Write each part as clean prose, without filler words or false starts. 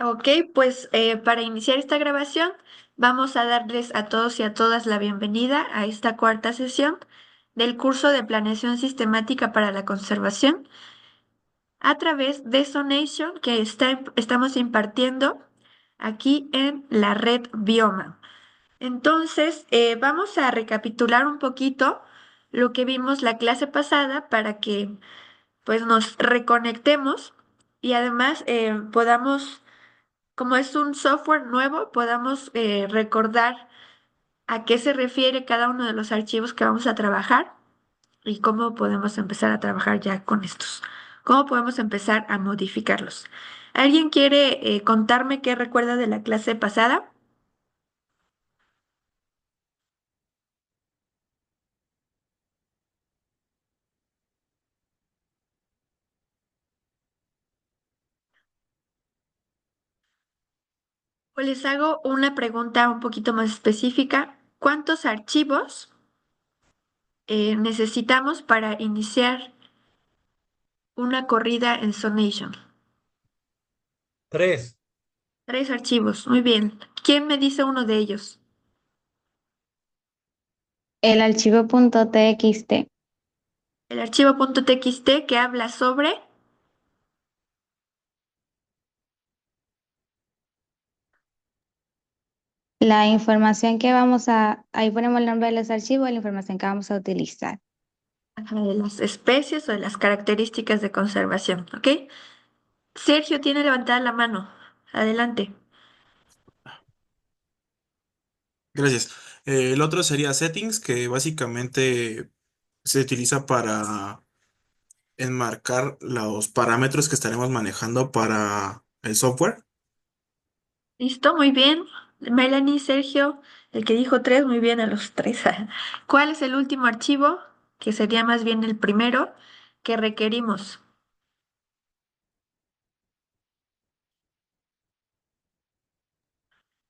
Ok, pues para iniciar esta grabación vamos a darles a todos y a todas la bienvenida a esta cuarta sesión del curso de Planeación Sistemática para la Conservación a través de Sonation que estamos impartiendo aquí en la red Bioma. Entonces, vamos a recapitular un poquito lo que vimos la clase pasada para que pues nos reconectemos y además podamos, como es un software nuevo, podamos recordar a qué se refiere cada uno de los archivos que vamos a trabajar y cómo podemos empezar a trabajar ya con estos. Cómo podemos empezar a modificarlos. ¿Alguien quiere contarme qué recuerda de la clase pasada? Pues les hago una pregunta un poquito más específica. ¿Cuántos archivos necesitamos para iniciar una corrida en Sonation? Tres. 3 archivos, muy bien. ¿Quién me dice uno de ellos? El archivo .txt, El archivo .txt que habla sobre... la información que ahí ponemos el nombre de los archivos y la información que vamos a utilizar. Ajá, de las especies o de las características de conservación, ¿ok? Sergio tiene levantada la mano. Adelante. Gracias. El otro sería settings, que básicamente se utiliza para enmarcar los parámetros que estaremos manejando para el software. ¿Listo? Muy bien. Melanie, Sergio, el que dijo 3, muy bien a los 3. ¿Cuál es el último archivo, que sería más bien el primero, que requerimos?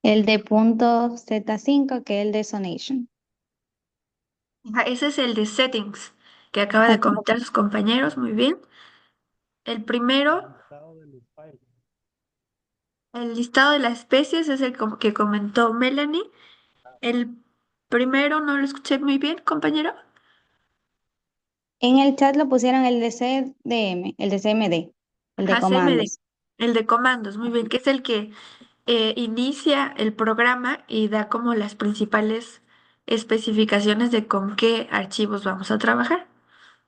El de .z5, que es el de Sonation. Ajá, ese es el de settings, que acaba de Ok. comentar sus compañeros, muy bien. El El primero, listado de los files. el listado de las especies, es el que comentó Melanie. El primero no lo escuché muy bien, compañero. En el chat lo pusieron el de CDM, el de CMD, el de Ajá, CMD, comandos. el de comandos, muy bien, que es el que inicia el programa y da como las principales especificaciones de con qué archivos vamos a trabajar.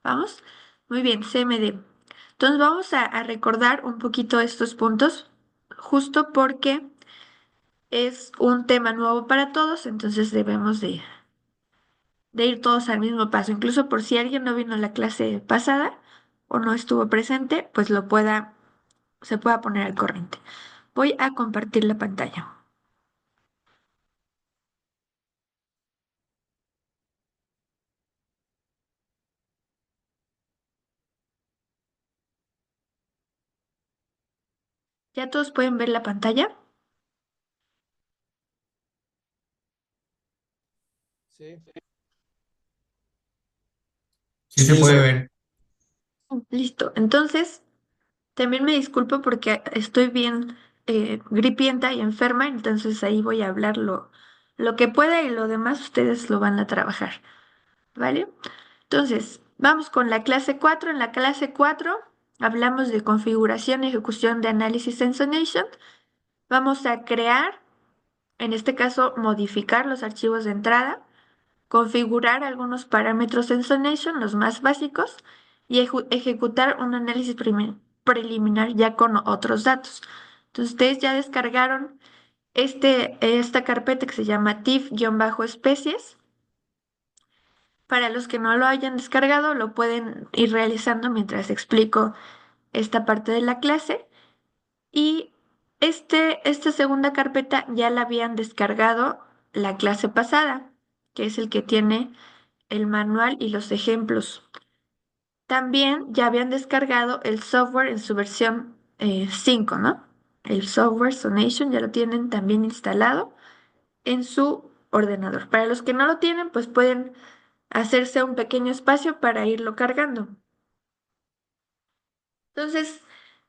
¿Vamos? Muy bien, CMD. Entonces vamos a recordar un poquito estos puntos, justo porque es un tema nuevo para todos, entonces debemos de ir todos al mismo paso. Incluso por si alguien no vino a la clase pasada o no estuvo presente, pues se pueda poner al corriente. Voy a compartir la pantalla. ¿Ya todos pueden ver la pantalla? Sí. Sí se puede ver. Listo. Entonces, también me disculpo porque estoy bien gripienta y enferma, entonces ahí voy a hablar lo que pueda y lo demás ustedes lo van a trabajar, ¿vale? Entonces, vamos con la clase 4. En la clase 4 hablamos de configuración y ejecución de análisis en Sonation. Vamos a crear, en este caso, modificar los archivos de entrada, configurar algunos parámetros en Sonation, los más básicos, y ejecutar un análisis preliminar ya con otros datos. Entonces, ustedes ya descargaron esta carpeta que se llama TIFF-especies. Para los que no lo hayan descargado, lo pueden ir realizando mientras explico esta parte de la clase. Y esta segunda carpeta ya la habían descargado la clase pasada, que es el que tiene el manual y los ejemplos. También ya habían descargado el software en su versión 5, ¿no? El software Sonation ya lo tienen también instalado en su ordenador. Para los que no lo tienen, pues pueden hacerse un pequeño espacio para irlo cargando. Entonces,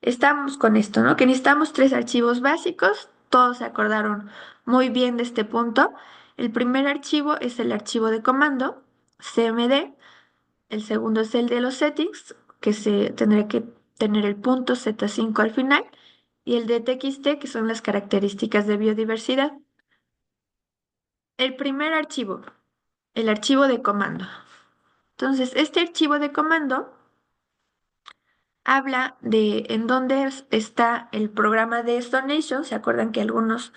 estamos con esto, ¿no? Que necesitamos tres archivos básicos. Todos se acordaron muy bien de este punto. El primer archivo es el archivo de comando, CMD. El segundo es el de los settings, que se tendría que tener el punto Z5 al final. Y el de TXT, que son las características de biodiversidad. El primer archivo, el archivo de comando. Entonces, este archivo de comando habla de en dónde está el programa de Nation. ¿Se acuerdan que algunos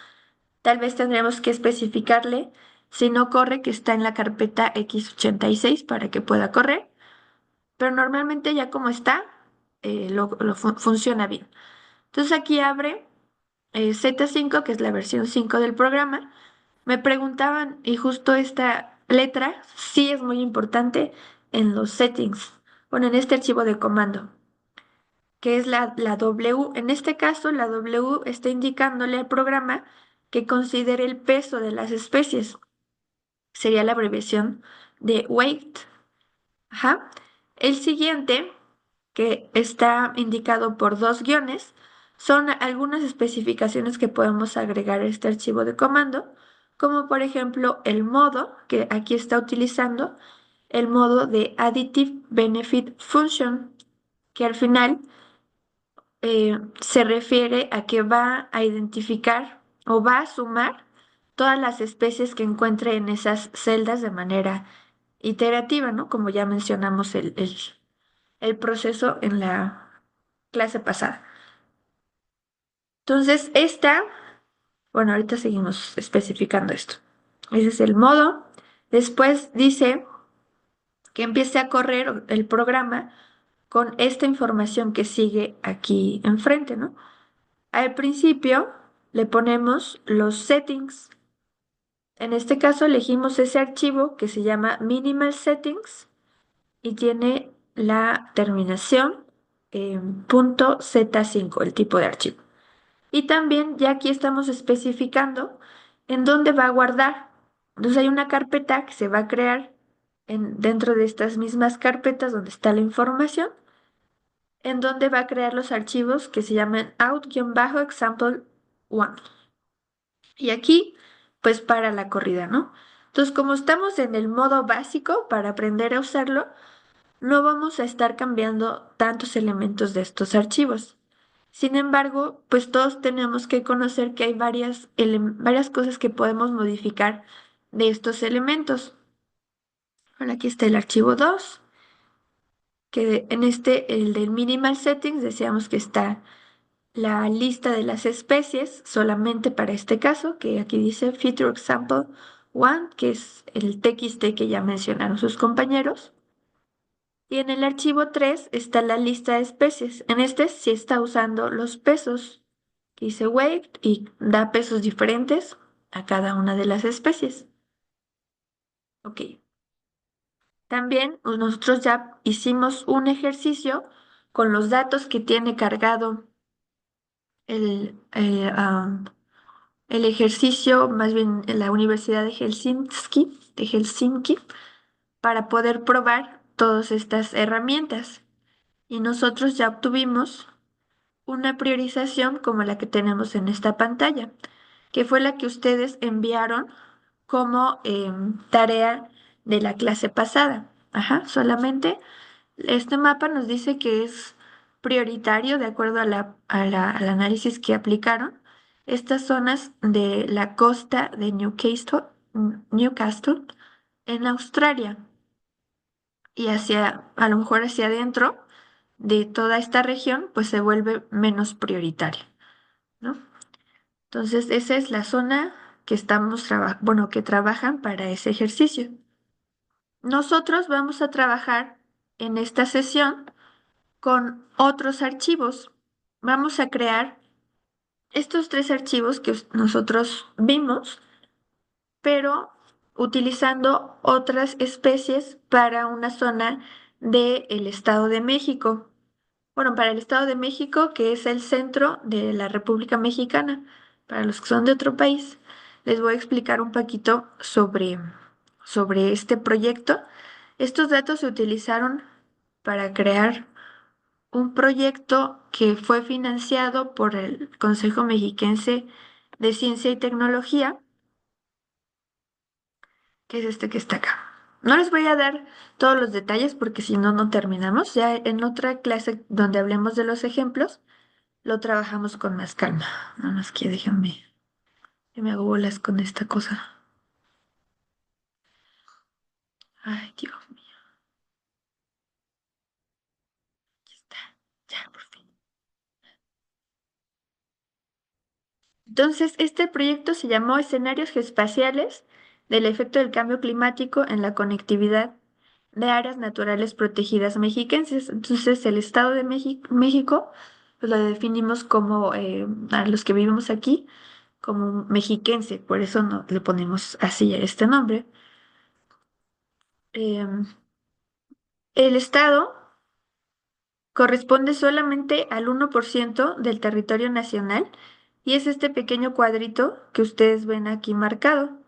tal vez tendremos que especificarle si no corre que está en la carpeta x86 para que pueda correr? Pero normalmente ya como está, funciona bien. Entonces aquí abre Z5, que es la versión 5 del programa. Me preguntaban, y justo esta letra sí es muy importante en los settings, bueno, en este archivo de comando, que es la W. En este caso, la W está indicándole al programa que considere el peso de las especies. Sería la abreviación de weight. Ajá. El siguiente, que está indicado por dos guiones, son algunas especificaciones que podemos agregar a este archivo de comando, como por ejemplo el modo, que aquí está utilizando, el modo de Additive Benefit Function, que al final se refiere a que va a identificar o va a sumar todas las especies que encuentre en esas celdas de manera iterativa, ¿no? Como ya mencionamos el proceso en la clase pasada. Entonces, bueno, ahorita seguimos especificando esto. Ese es el modo. Después dice que empiece a correr el programa con esta información que sigue aquí enfrente, ¿no? Al principio le ponemos los settings. En este caso elegimos ese archivo que se llama minimal settings y tiene la terminación en .z5, el tipo de archivo. Y también ya aquí estamos especificando en dónde va a guardar. Entonces hay una carpeta que se va a crear dentro de estas mismas carpetas donde está la información, en donde va a crear los archivos que se llaman out-example1. Y aquí, pues para la corrida, ¿no? Entonces, como estamos en el modo básico para aprender a usarlo, no vamos a estar cambiando tantos elementos de estos archivos. Sin embargo, pues todos tenemos que conocer que hay varias cosas que podemos modificar de estos elementos. Ahora aquí está el archivo 2, que en el del minimal settings, decíamos que está la lista de las especies solamente para este caso, que aquí dice Feature Example 1, que es el TXT que ya mencionaron sus compañeros. Y en el archivo 3 está la lista de especies. En este sí está usando los pesos, que dice weight y da pesos diferentes a cada una de las especies. Ok. También nosotros ya hicimos un ejercicio con los datos que tiene cargado el ejercicio, más bien en la Universidad de Helsinki, para poder probar todas estas herramientas. Y nosotros ya obtuvimos una priorización como la que tenemos en esta pantalla, que fue la que ustedes enviaron como tarea de la clase pasada. Ajá, solamente este mapa nos dice que es prioritario de acuerdo al análisis que aplicaron estas zonas de la costa de Newcastle en Australia y a lo mejor hacia adentro de toda esta región, pues se vuelve menos prioritaria, ¿no? Entonces, esa es la zona que que trabajan para ese ejercicio. Nosotros vamos a trabajar en esta sesión con otros archivos. Vamos a crear estos tres archivos que nosotros vimos, pero utilizando otras especies para una zona del Estado de México. Bueno, para el Estado de México, que es el centro de la República Mexicana. Para los que son de otro país, les voy a explicar un poquito sobre este proyecto. Estos datos se utilizaron para crear un proyecto que fue financiado por el Consejo Mexiquense de Ciencia y Tecnología, que es este que está acá. No les voy a dar todos los detalles porque si no, no terminamos. Ya en otra clase donde hablemos de los ejemplos, lo trabajamos con más calma. Nada más que déjenme, que me hago bolas con esta cosa. Ay, Dios mío, aquí está. Ya, por fin. Entonces, este proyecto se llamó Escenarios Geoespaciales del efecto del cambio climático en la conectividad de áreas naturales protegidas mexiquenses. Entonces, el Estado de México, pues lo definimos como, a los que vivimos aquí, como mexiquense, por eso no, le ponemos así a este nombre. Em, el Estado corresponde solamente al 1% del territorio nacional y es este pequeño cuadrito que ustedes ven aquí marcado.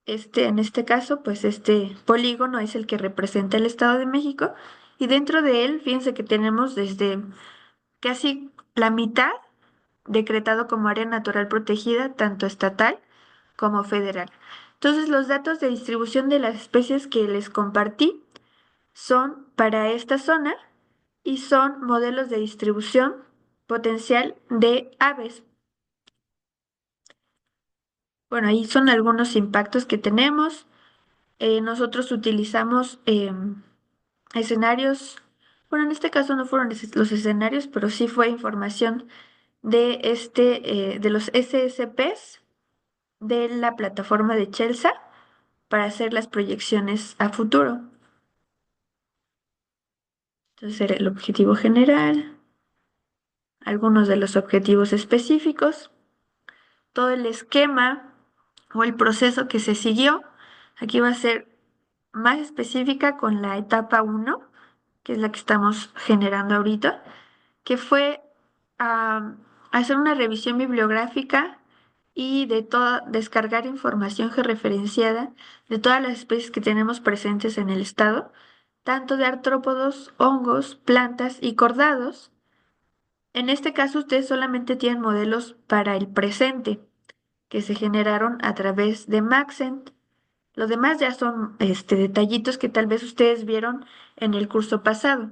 En este caso, pues este polígono es el que representa el Estado de México y dentro de él, fíjense que tenemos desde casi la mitad decretado como área natural protegida, tanto estatal como federal. Entonces, los datos de distribución de las especies que les compartí son para esta zona y son modelos de distribución potencial de aves. Bueno, ahí son algunos impactos que tenemos. Nosotros utilizamos escenarios, bueno, en este caso no fueron los escenarios, pero sí fue información de los SSPs de la plataforma de Chelsea para hacer las proyecciones a futuro. Entonces era el objetivo general, algunos de los objetivos específicos, todo el esquema o el proceso que se siguió. Aquí va a ser más específica con la etapa 1, que es la que estamos generando ahorita, que fue hacer una revisión bibliográfica y descargar información georreferenciada de todas las especies que tenemos presentes en el estado, tanto de artrópodos, hongos, plantas y cordados. En este caso, ustedes solamente tienen modelos para el presente, que se generaron a través de Maxent. Los demás ya son detallitos que tal vez ustedes vieron en el curso pasado.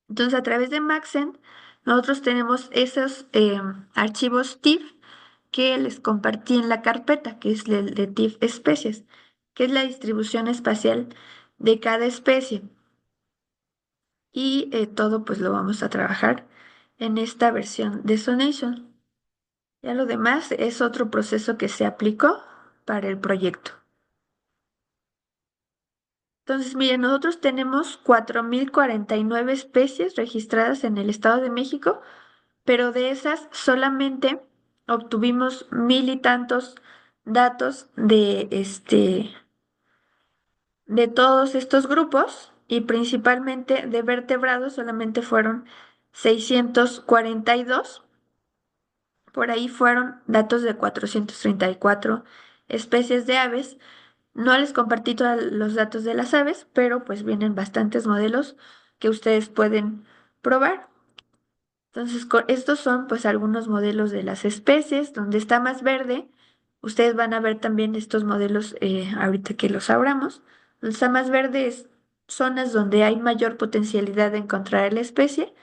Entonces, a través de Maxent, nosotros tenemos esos archivos TIFF que les compartí en la carpeta, que es el de TIFF especies, que es la distribución espacial de cada especie. Y todo pues lo vamos a trabajar en esta versión de Sonation. Ya lo demás es otro proceso que se aplicó para el proyecto. Entonces, miren, nosotros tenemos 4.049 especies registradas en el Estado de México, pero de esas solamente obtuvimos 1.000 y tantos datos de todos estos grupos y principalmente de vertebrados solamente fueron 642. Por ahí fueron datos de 434 especies de aves. No les compartí todos los datos de las aves, pero pues vienen bastantes modelos que ustedes pueden probar. Entonces, estos son pues algunos modelos de las especies, donde está más verde. Ustedes van a ver también estos modelos ahorita que los abramos. Donde está más verde es zonas donde hay mayor potencialidad de encontrar la especie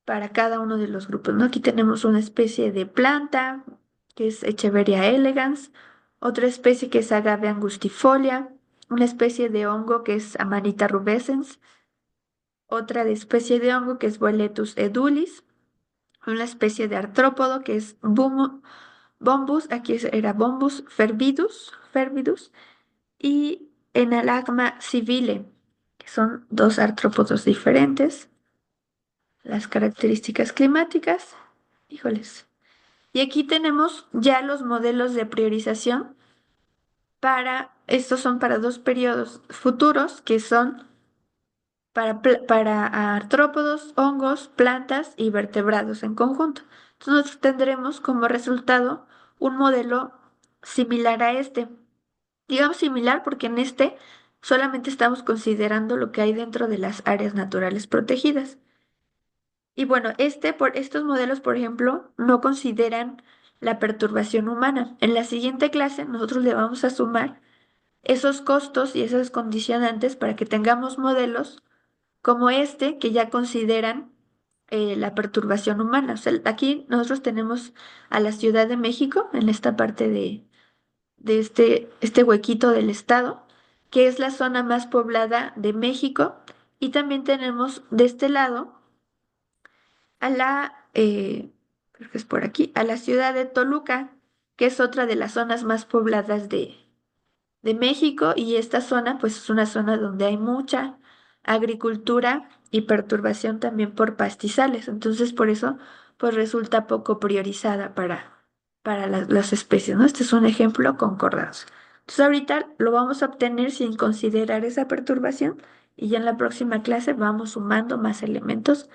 para cada uno de los grupos, ¿no? Aquí tenemos una especie de planta, que es Echeveria elegans, otra especie que es Agave angustifolia, una especie de hongo que es Amanita rubescens, otra especie de hongo que es Boletus edulis, una especie de artrópodo que es Bombus, aquí era Bombus fervidus, y Enalagma civile, que son dos artrópodos diferentes. Las características climáticas, híjoles. Y aquí tenemos ya los modelos de priorización estos son para dos periodos futuros, que son para artrópodos, hongos, plantas y vertebrados en conjunto. Entonces nosotros tendremos como resultado un modelo similar a este. Digamos similar porque en este solamente estamos considerando lo que hay dentro de las áreas naturales protegidas. Y bueno, por estos modelos, por ejemplo, no consideran la perturbación humana. En la siguiente clase nosotros le vamos a sumar esos costos y esas condicionantes para que tengamos modelos como este que ya consideran la perturbación humana. O sea, aquí nosotros tenemos a la Ciudad de México en esta parte de este huequito del estado, que es la zona más poblada de México, y también tenemos de este lado a creo que es por aquí, a la ciudad de Toluca, que es otra de las zonas más pobladas de México, y esta zona pues es una zona donde hay mucha agricultura y perturbación también por pastizales, entonces por eso pues resulta poco priorizada para las especies, ¿no? Este es un ejemplo concordado. Entonces ahorita lo vamos a obtener sin considerar esa perturbación y ya en la próxima clase vamos sumando más elementos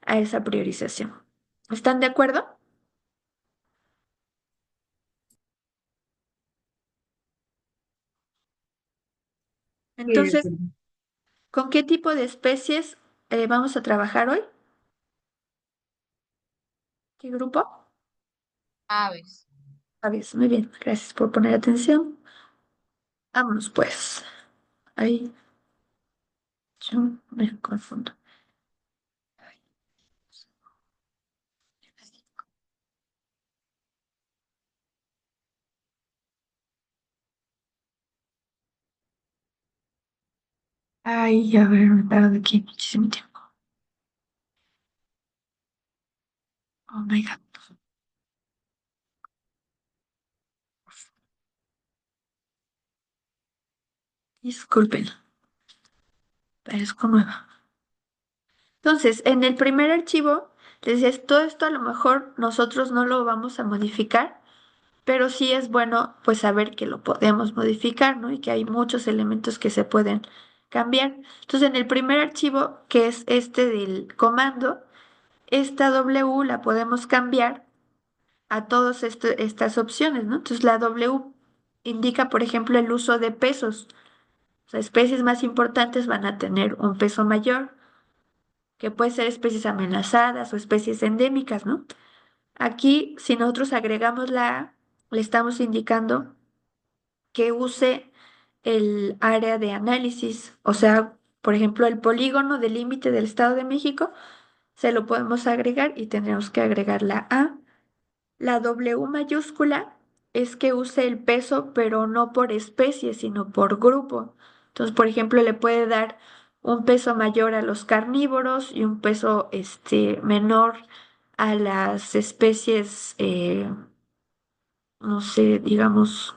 a esa priorización. ¿Están de acuerdo? Sí, de Entonces, acuerdo. ¿con qué tipo de especies vamos a trabajar hoy? ¿Qué grupo? Aves. Aves, muy bien, gracias por poner atención. Vámonos pues. Ahí yo me confundo. Ay, a ver, me paro de aquí muchísimo tiempo. Oh my God. Disculpen, parezco nueva. Entonces, en el primer archivo, les decía, todo esto a lo mejor nosotros no lo vamos a modificar, pero sí es bueno pues saber que lo podemos modificar, ¿no? Y que hay muchos elementos que se pueden cambiar. Entonces, en el primer archivo, que es este del comando, esta W la podemos cambiar a todas estas opciones, ¿no? Entonces, la W indica, por ejemplo, el uso de pesos. O sea, especies más importantes van a tener un peso mayor, que puede ser especies amenazadas o especies endémicas, ¿no? Aquí, si nosotros agregamos la A, le estamos indicando que use el área de análisis, o sea, por ejemplo, el polígono del límite del Estado de México, se lo podemos agregar y tendremos que agregar la A. La W mayúscula es que use el peso, pero no por especie, sino por grupo. Entonces, por ejemplo, le puede dar un peso mayor a los carnívoros y un peso menor a las especies, no sé, digamos,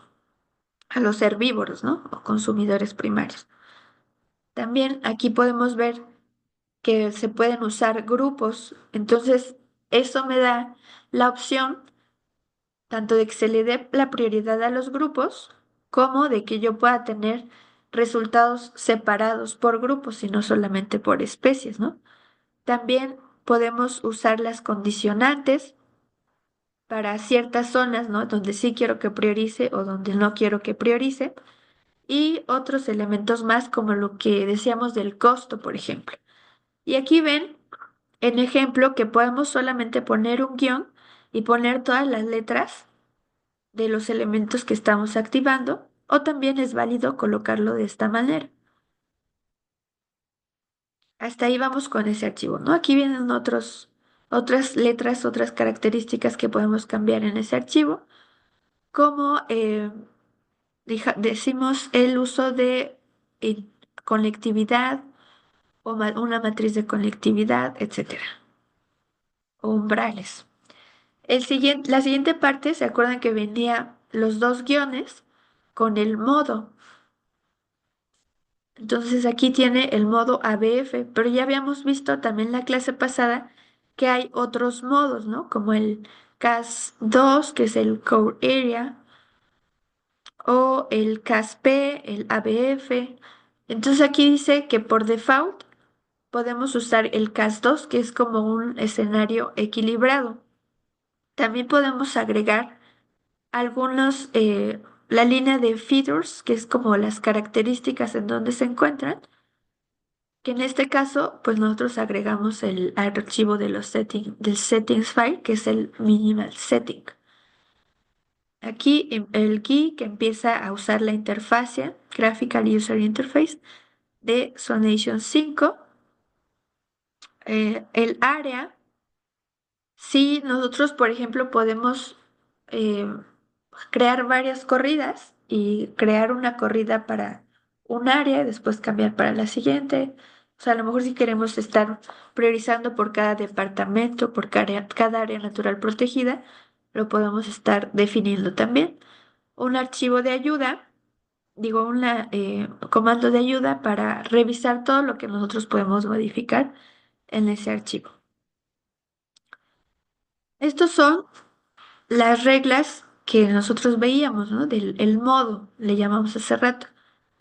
a los herbívoros, ¿no? O consumidores primarios. También aquí podemos ver que se pueden usar grupos. Entonces, eso me da la opción tanto de que se le dé la prioridad a los grupos, como de que yo pueda tener resultados separados por grupos y no solamente por especies, ¿no? También podemos usar las condicionantes para ciertas zonas, ¿no? Donde sí quiero que priorice o donde no quiero que priorice. Y otros elementos más como lo que decíamos del costo, por ejemplo. Y aquí ven en ejemplo que podemos solamente poner un guión y poner todas las letras de los elementos que estamos activando, o también es válido colocarlo de esta manera. Hasta ahí vamos con ese archivo, ¿no? Aquí vienen otras letras, otras características que podemos cambiar en ese archivo, como decimos el uso de eh, conectividad o una matriz de conectividad, etcétera, o umbrales. La siguiente parte, ¿se acuerdan que venía los dos guiones con el modo? Entonces aquí tiene el modo ABF, pero ya habíamos visto también la clase pasada que hay otros modos, ¿no? Como el CAS2, que es el Core Area, o el CASP, el ABF. Entonces aquí dice que por default podemos usar el CAS2, que es como un escenario equilibrado. También podemos agregar algunos, la línea de features, que es como las características en donde se encuentran. que en este caso, pues nosotros agregamos el archivo de los del settings file, que es el minimal setting. Aquí el GUI que empieza a usar la interfase, Graphical User Interface, de Sonation 5. El área, si nosotros, por ejemplo, podemos eh, crear varias corridas y crear una corrida para un área y después cambiar para la siguiente. O sea, a lo mejor si queremos estar priorizando por cada departamento, por cada área natural protegida, lo podemos estar definiendo también. Un archivo de ayuda, digo, un comando de ayuda para revisar todo lo que nosotros podemos modificar en ese archivo. Estos son las reglas que nosotros veíamos, ¿no? Del el modo, le llamamos hace rato,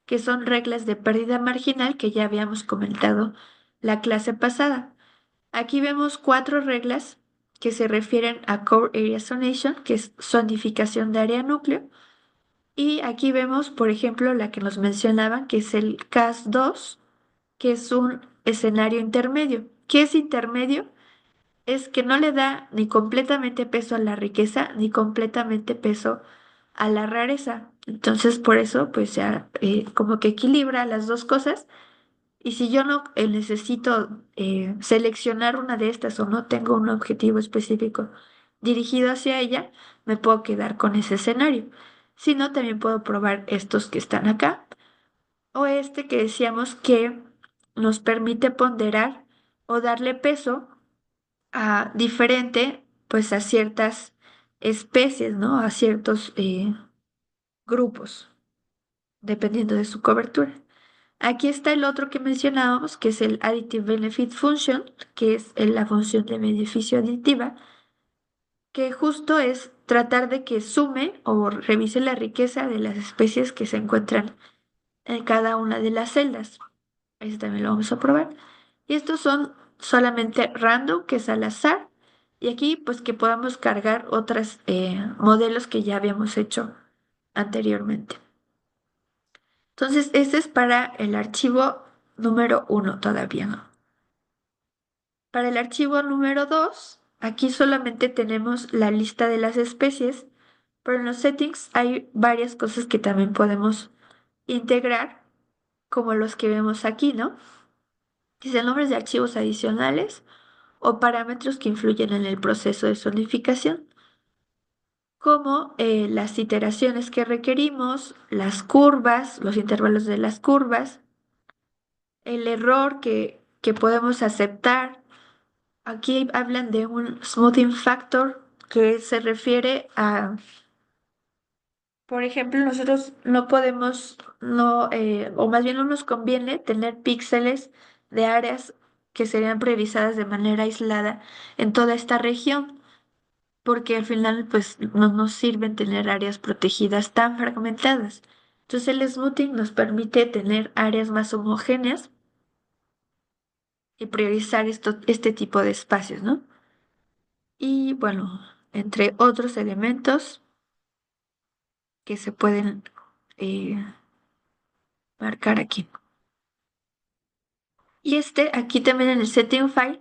que son reglas de pérdida marginal que ya habíamos comentado la clase pasada. Aquí vemos 4 reglas que se refieren a Core Area Zonation, que es zonificación de área núcleo. Y aquí vemos, por ejemplo, la que nos mencionaban, que es el CAS2, que es un escenario intermedio. ¿Qué es intermedio? Es que no le da ni completamente peso a la riqueza, ni completamente peso a la rareza. Entonces, por eso, pues ya como que equilibra las dos cosas. Y si yo no necesito seleccionar una de estas o no tengo un objetivo específico dirigido hacia ella, me puedo quedar con ese escenario. Si no, también puedo probar estos que están acá o este que decíamos que nos permite ponderar o darle peso a diferente, pues a ciertas especies, ¿no? A ciertos grupos, dependiendo de su cobertura. Aquí está el otro que mencionábamos, que es el Additive Benefit Function, que es la función de beneficio aditiva, que justo es tratar de que sume o revise la riqueza de las especies que se encuentran en cada una de las celdas. Ese también lo vamos a probar. Y estos son solamente random, que es al azar. Y aquí, pues que podamos cargar otros modelos que ya habíamos hecho anteriormente. Entonces, este es para el archivo número 1 todavía, ¿no? Para el archivo número 2, aquí solamente tenemos la lista de las especies, pero en los settings hay varias cosas que también podemos integrar, como los que vemos aquí, ¿no? Dice nombres de archivos adicionales o parámetros que influyen en el proceso de zonificación, como las iteraciones que requerimos, las curvas, los intervalos de las curvas, el error que podemos aceptar. Aquí hablan de un smoothing factor que se refiere a, por ejemplo, nosotros no podemos, no, o más bien no nos conviene tener píxeles de áreas que serían priorizadas de manera aislada en toda esta región, porque al final pues no nos sirven tener áreas protegidas tan fragmentadas. Entonces el smoothing nos permite tener áreas más homogéneas y priorizar este tipo de espacios, ¿no? Y bueno, entre otros elementos que se pueden eh, marcar aquí. Y aquí también en el setting file,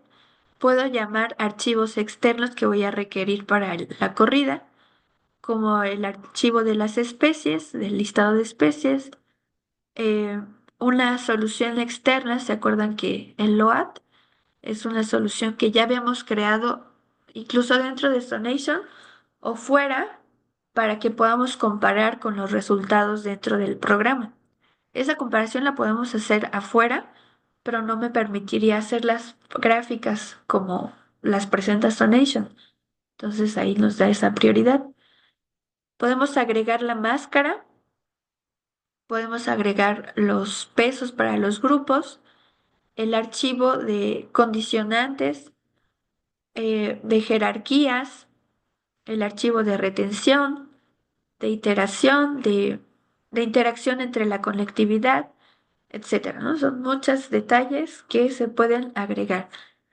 puedo llamar archivos externos que voy a requerir para la corrida, como el archivo de las especies, del listado de especies, eh, una solución externa. ¿Se acuerdan que el LOAD es una solución que ya habíamos creado incluso dentro de Sonation o fuera para que podamos comparar con los resultados dentro del programa? Esa comparación la podemos hacer afuera, pero no me permitiría hacer las gráficas como las presenta Sonation. Entonces ahí nos da esa prioridad. Podemos agregar la máscara, podemos agregar los pesos para los grupos, el archivo de condicionantes, de jerarquías, el archivo de retención, de iteración, de interacción entre la conectividad, etcétera, ¿no? Son muchos detalles que se pueden agregar.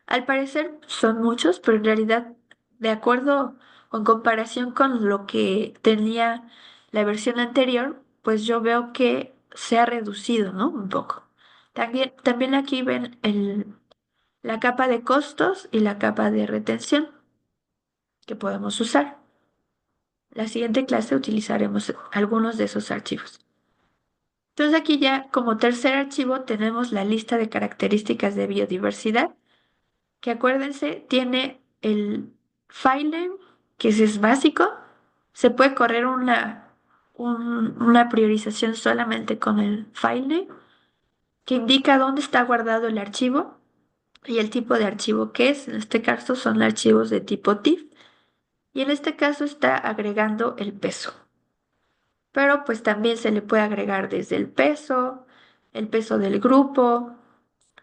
Al parecer son muchos, pero en realidad, de acuerdo o en comparación con lo que tenía la versión anterior, pues yo veo que se ha reducido, ¿no? Un poco. También aquí ven la capa de costos y la capa de retención que podemos usar. La siguiente clase utilizaremos algunos de esos archivos. Entonces aquí ya como tercer archivo tenemos la lista de características de biodiversidad, que acuérdense tiene el file name, que ese es básico. Se puede correr una priorización solamente con el file name, que indica dónde está guardado el archivo y el tipo de archivo que es. En este caso son archivos de tipo TIFF y en este caso está agregando el peso. Pero pues también se le puede agregar desde el peso del grupo,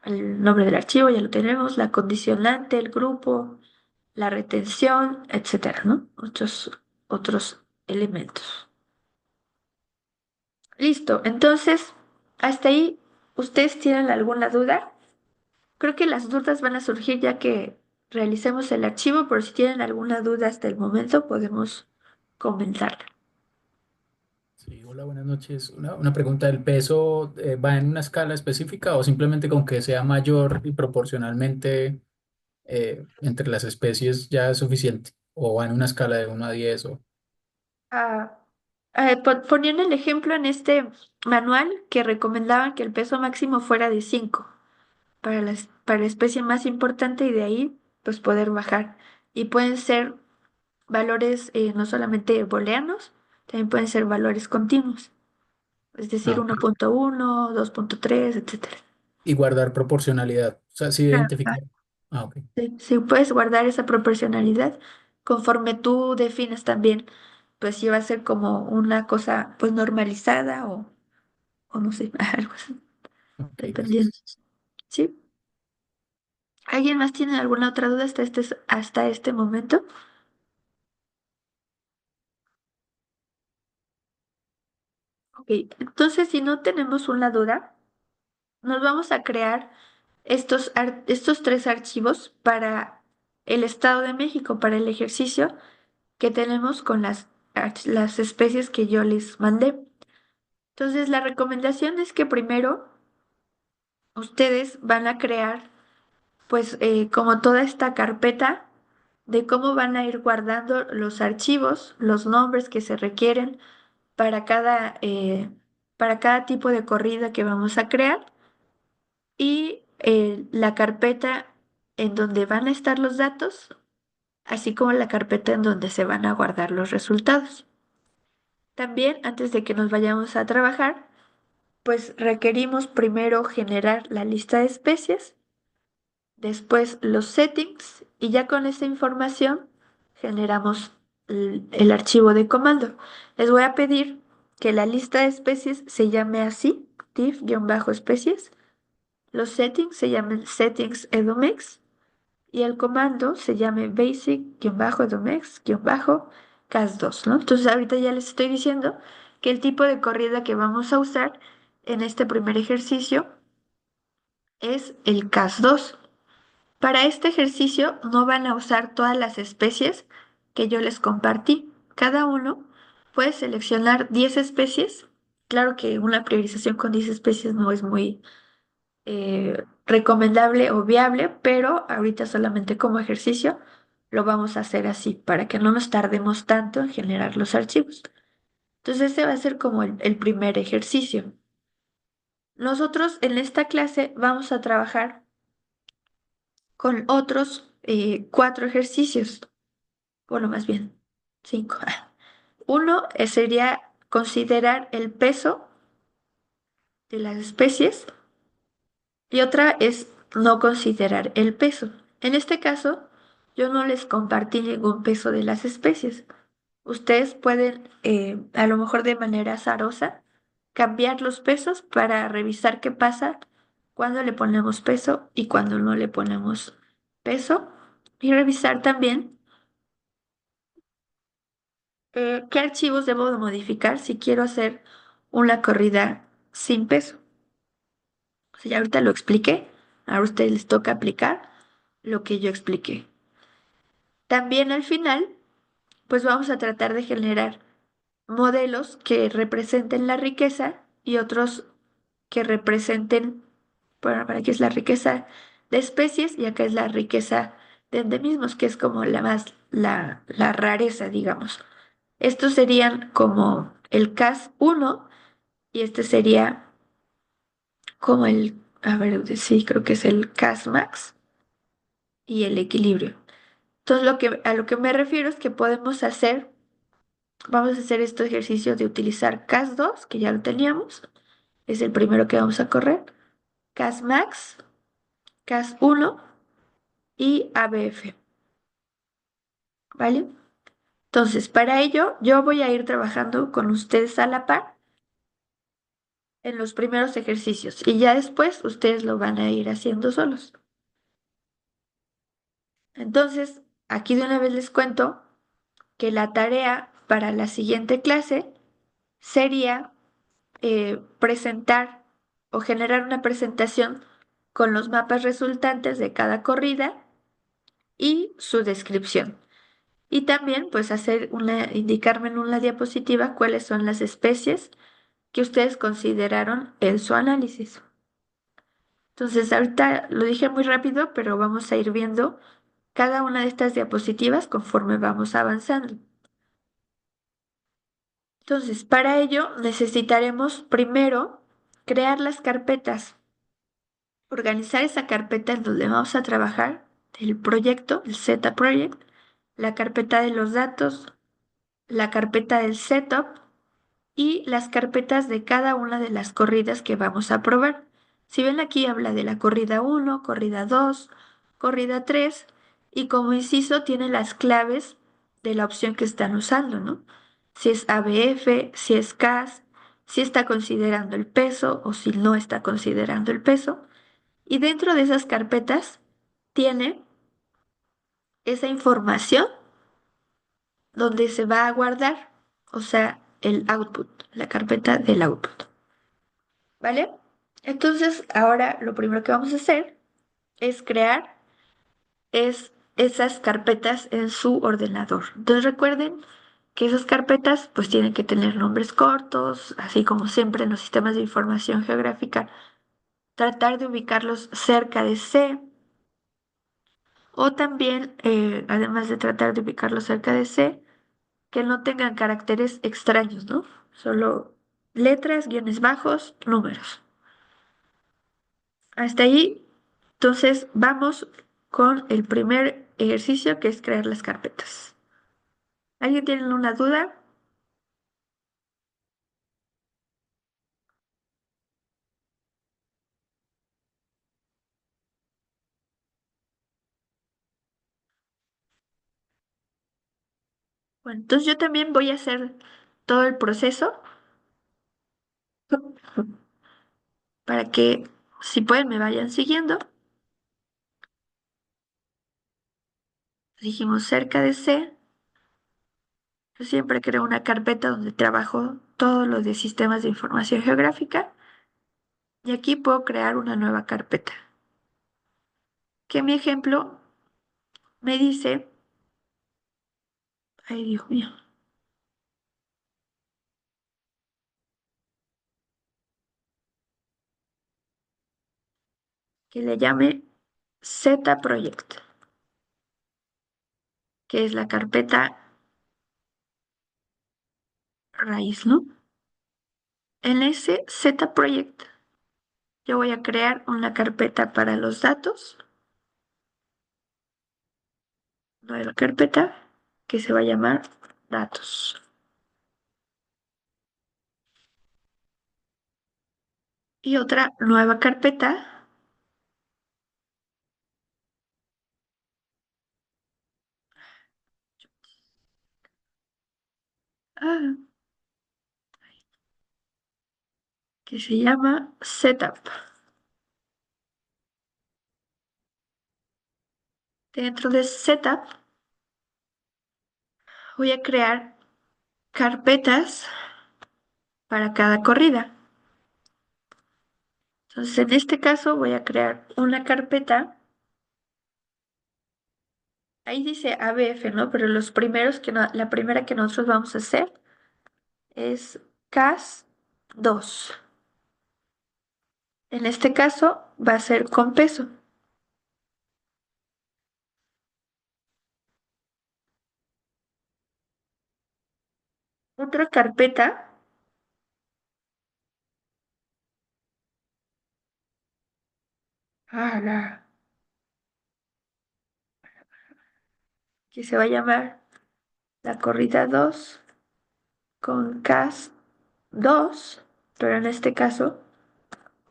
el nombre del archivo, ya lo tenemos, la condicionante, el grupo, la retención, etcétera, ¿no? Otros elementos. Listo, entonces, hasta ahí, ¿ustedes tienen alguna duda? Creo que las dudas van a surgir ya que realicemos el archivo, pero si tienen alguna duda hasta el momento, podemos comentarla. Sí, hola, buenas noches. Una pregunta, ¿el peso va en una escala específica o simplemente con que sea mayor y proporcionalmente entre las especies ya es suficiente? ¿O va en una escala de 1 a 10? Ah, ponían el ejemplo en este manual que recomendaban que el peso máximo fuera de 5 para la especie más importante y de ahí pues poder bajar. Y pueden ser valores no solamente booleanos, también pueden ser valores continuos, es decir, Ah, uno ok. punto uno, 2.3, etcétera. Y guardar proporcionalidad, o sea, sí Claro. Ah, identificar. Ah, ok. sí, sí, puedes guardar esa proporcionalidad conforme tú defines también, pues si va a ser como una cosa pues normalizada o no sé, algo así, Ok, dependiendo. gracias. ¿Sí? ¿Alguien más tiene alguna otra duda hasta este momento? Ok, entonces si no tenemos una duda, nos vamos a crear estos tres archivos para el Estado de México, para el ejercicio que tenemos con las especies que yo les mandé. Entonces, la recomendación es que primero ustedes van a crear, pues, como toda esta carpeta de cómo van a ir guardando los archivos, los nombres que se requieren para cada tipo de corrida que vamos a crear y la carpeta en donde van a estar los datos, así como la carpeta en donde se van a guardar los resultados. También, antes de que nos vayamos a trabajar, pues requerimos primero generar la lista de especies, después los settings y ya con esa información generamos el archivo de comando. Les voy a pedir que la lista de especies se llame así, diff-especies, los settings se llamen settings edumex y el comando se llame basic-edumex-cas2, ¿no? Entonces ahorita ya les estoy diciendo que el tipo de corrida que vamos a usar en este primer ejercicio es el cas2. Para este ejercicio no van a usar todas las especies que yo les compartí. Cada uno puede seleccionar 10 especies. Claro que una priorización con 10 especies no es muy recomendable o viable, pero ahorita solamente como ejercicio lo vamos a hacer así para que no nos tardemos tanto en generar los archivos. Entonces ese va a ser como el primer ejercicio. Nosotros en esta clase vamos a trabajar con otros 4 ejercicios, bueno, más bien 5. Uno sería considerar el peso de las especies y otra es no considerar el peso. En este caso, yo no les compartí ningún peso de las especies. Ustedes pueden, a lo mejor de manera azarosa, cambiar los pesos para revisar qué pasa cuando le ponemos peso y cuando no le ponemos peso. Y revisar también qué archivos debo de modificar si quiero hacer una corrida sin peso. O sea, ya ahorita lo expliqué, ahora a ustedes les toca aplicar lo que yo expliqué. También al final, pues vamos a tratar de generar modelos que representen la riqueza y otros que representen Para aquí es la riqueza de especies y acá es la riqueza de endemismos, que es como la rareza, digamos. Estos serían como el CAS 1 y este sería como a ver, sí, creo que es el CAS Max y el equilibrio. Entonces, a lo que me refiero es que vamos a hacer este ejercicio de utilizar CAS 2, que ya lo teníamos, es el primero que vamos a correr, CAS Max, CAS 1 y ABF, ¿vale? Entonces, para ello, yo voy a ir trabajando con ustedes a la par en los primeros ejercicios y ya después ustedes lo van a ir haciendo solos. Entonces, aquí de una vez les cuento que la tarea para la siguiente clase sería presentar o generar una presentación con los mapas resultantes de cada corrida y su descripción. Y también, pues, indicarme en una diapositiva cuáles son las especies que ustedes consideraron en su análisis. Entonces, ahorita lo dije muy rápido, pero vamos a ir viendo cada una de estas diapositivas conforme vamos avanzando. Entonces, para ello necesitaremos primero crear las carpetas, organizar esa carpeta en donde vamos a trabajar el proyecto, el Z Project, la carpeta de los datos, la carpeta del setup y las carpetas de cada una de las corridas que vamos a probar. Si ven aquí habla de la corrida 1, corrida 2, corrida 3 y como inciso tiene las claves de la opción que están usando, ¿no? Si es ABF, si es CAS, si está considerando el peso o si no está considerando el peso. Y dentro de esas carpetas tiene esa información donde se va a guardar, o sea, el output, la carpeta del output. ¿Vale? Entonces, ahora lo primero que vamos a hacer es crear esas carpetas en su ordenador. Entonces, recuerden que esas carpetas pues tienen que tener nombres cortos, así como siempre en los sistemas de información geográfica, tratar de ubicarlos cerca de C o también, además de tratar de ubicarlos cerca de C, que no tengan caracteres extraños, ¿no? Solo letras, guiones bajos, números. Hasta ahí, entonces vamos con el primer ejercicio que es crear las carpetas. ¿Alguien tiene una duda? Bueno, entonces yo también voy a hacer todo el proceso para que si pueden me vayan siguiendo. Dijimos cerca de C. Yo siempre creo una carpeta donde trabajo todo lo de sistemas de información geográfica y aquí puedo crear una nueva carpeta. Que mi ejemplo me dice, ay Dios mío, que le llame Z Project, que es la carpeta raíz, ¿no? En ese Z Project yo voy a crear una carpeta para los datos, nueva carpeta que se va a llamar datos. Y otra nueva carpeta ah, que se llama Setup. Dentro de Setup voy a crear carpetas para cada corrida. Entonces, en este caso voy a crear una carpeta. Ahí dice ABF, ¿no? Pero la primera que nosotros vamos a hacer es CAS 2. En este caso va a ser con peso. Otra carpeta. Ah, que se va a llamar la corrida 2 con CAS 2, pero en este caso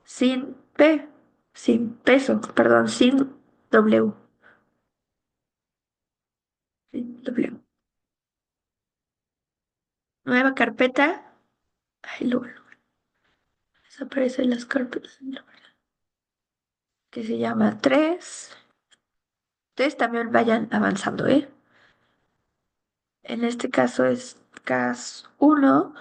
sin P, sin peso, perdón, sin W. Sin W. Nueva carpeta. Ay, luego desaparecen las carpetas. Que se llama 3. Ustedes también vayan avanzando, ¿eh? En este caso es CAS 1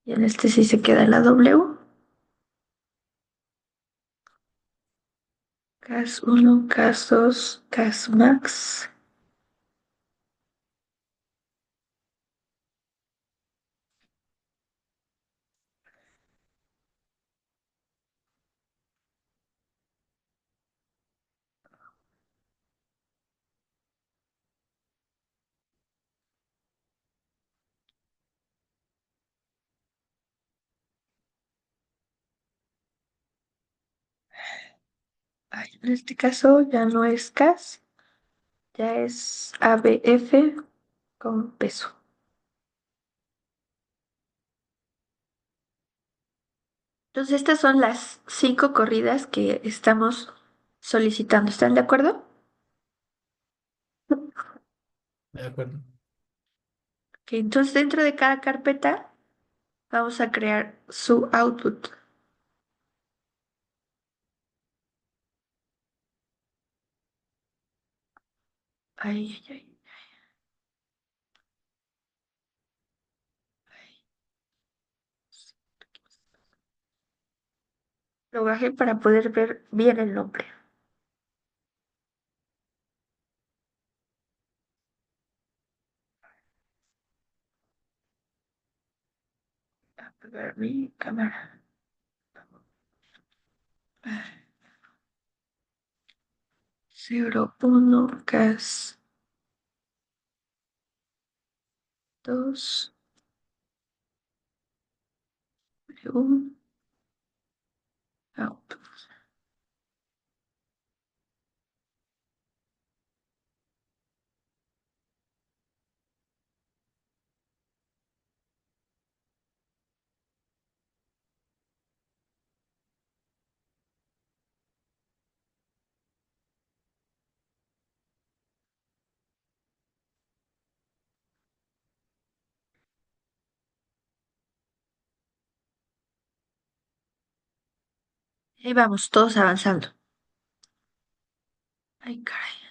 y en este sí se queda la W. CAS 1, CAS 2, CAS Max. Ay, en este caso ya no es CAS, ya es ABF con peso. Entonces estas son las 5 corridas que estamos solicitando. ¿Están de acuerdo? De acuerdo. Ok, entonces dentro de cada carpeta vamos a crear su output. Ay, ay, ay. Lo bajé para poder ver bien el nombre. Apagar mi cámara. 01 CAS 2 W output. Ahí vamos, todos avanzando. Ay, caray.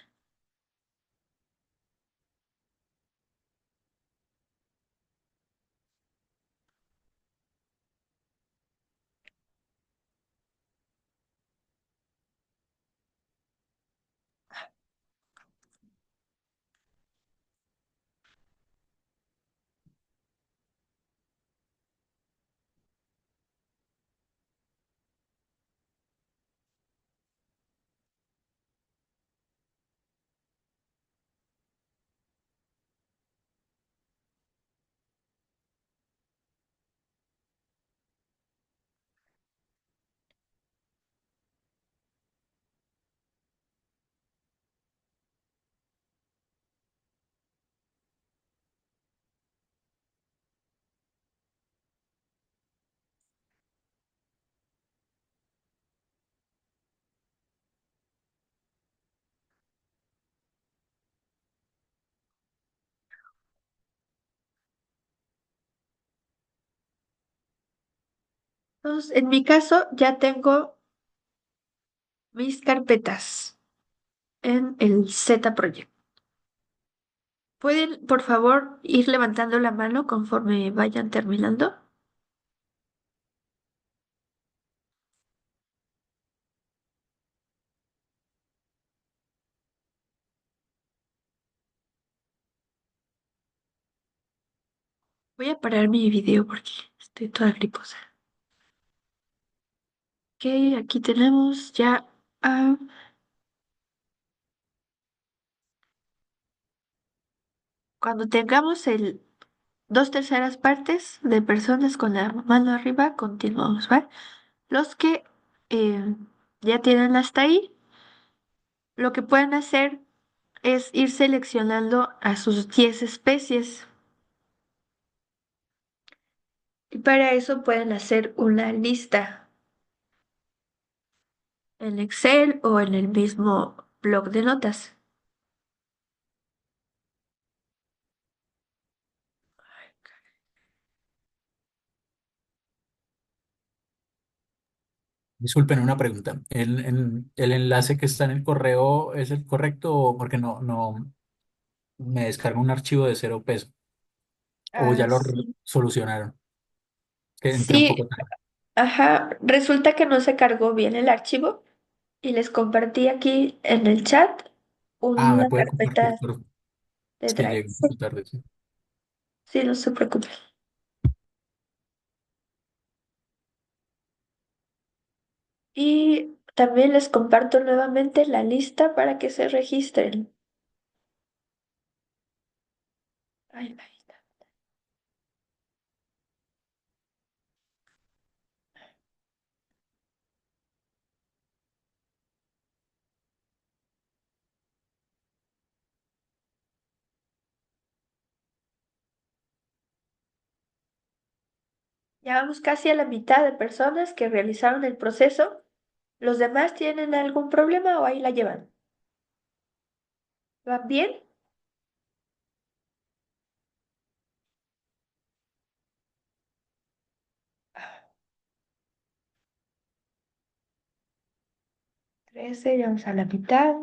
Entonces, en mi caso, ya tengo mis carpetas en el Z Project. ¿Pueden, por favor, ir levantando la mano conforme vayan terminando? Voy a parar mi video porque estoy toda griposa. Ok, aquí tenemos ya ah, cuando tengamos el dos terceras partes de personas con la mano arriba, continuamos, ¿va? Los que eh, ya tienen hasta ahí, lo que pueden hacer es ir seleccionando a sus 10 especies. Y para eso pueden hacer una lista en Excel o en el mismo blog de notas. Disculpen una pregunta. ¿El enlace que está en el correo es el correcto? Porque no me descarga un archivo de 0 peso. O ya Ah, lo sí. solucionaron. Que entré un Sí, poco tarde. ajá. Resulta que no se cargó bien el archivo y les compartí aquí en el chat Ah, me una puede compartir, carpeta pero de es que Drive. llegué un Sí, poco tarde. Sí. sí, no se preocupen. Y también les comparto nuevamente la lista para que se registren. Ay, ahí está. Ya vamos casi a la mitad de personas que realizaron el proceso. ¿Los demás tienen algún problema o ahí la llevan? ¿Van bien? 13, ya vamos a la mitad.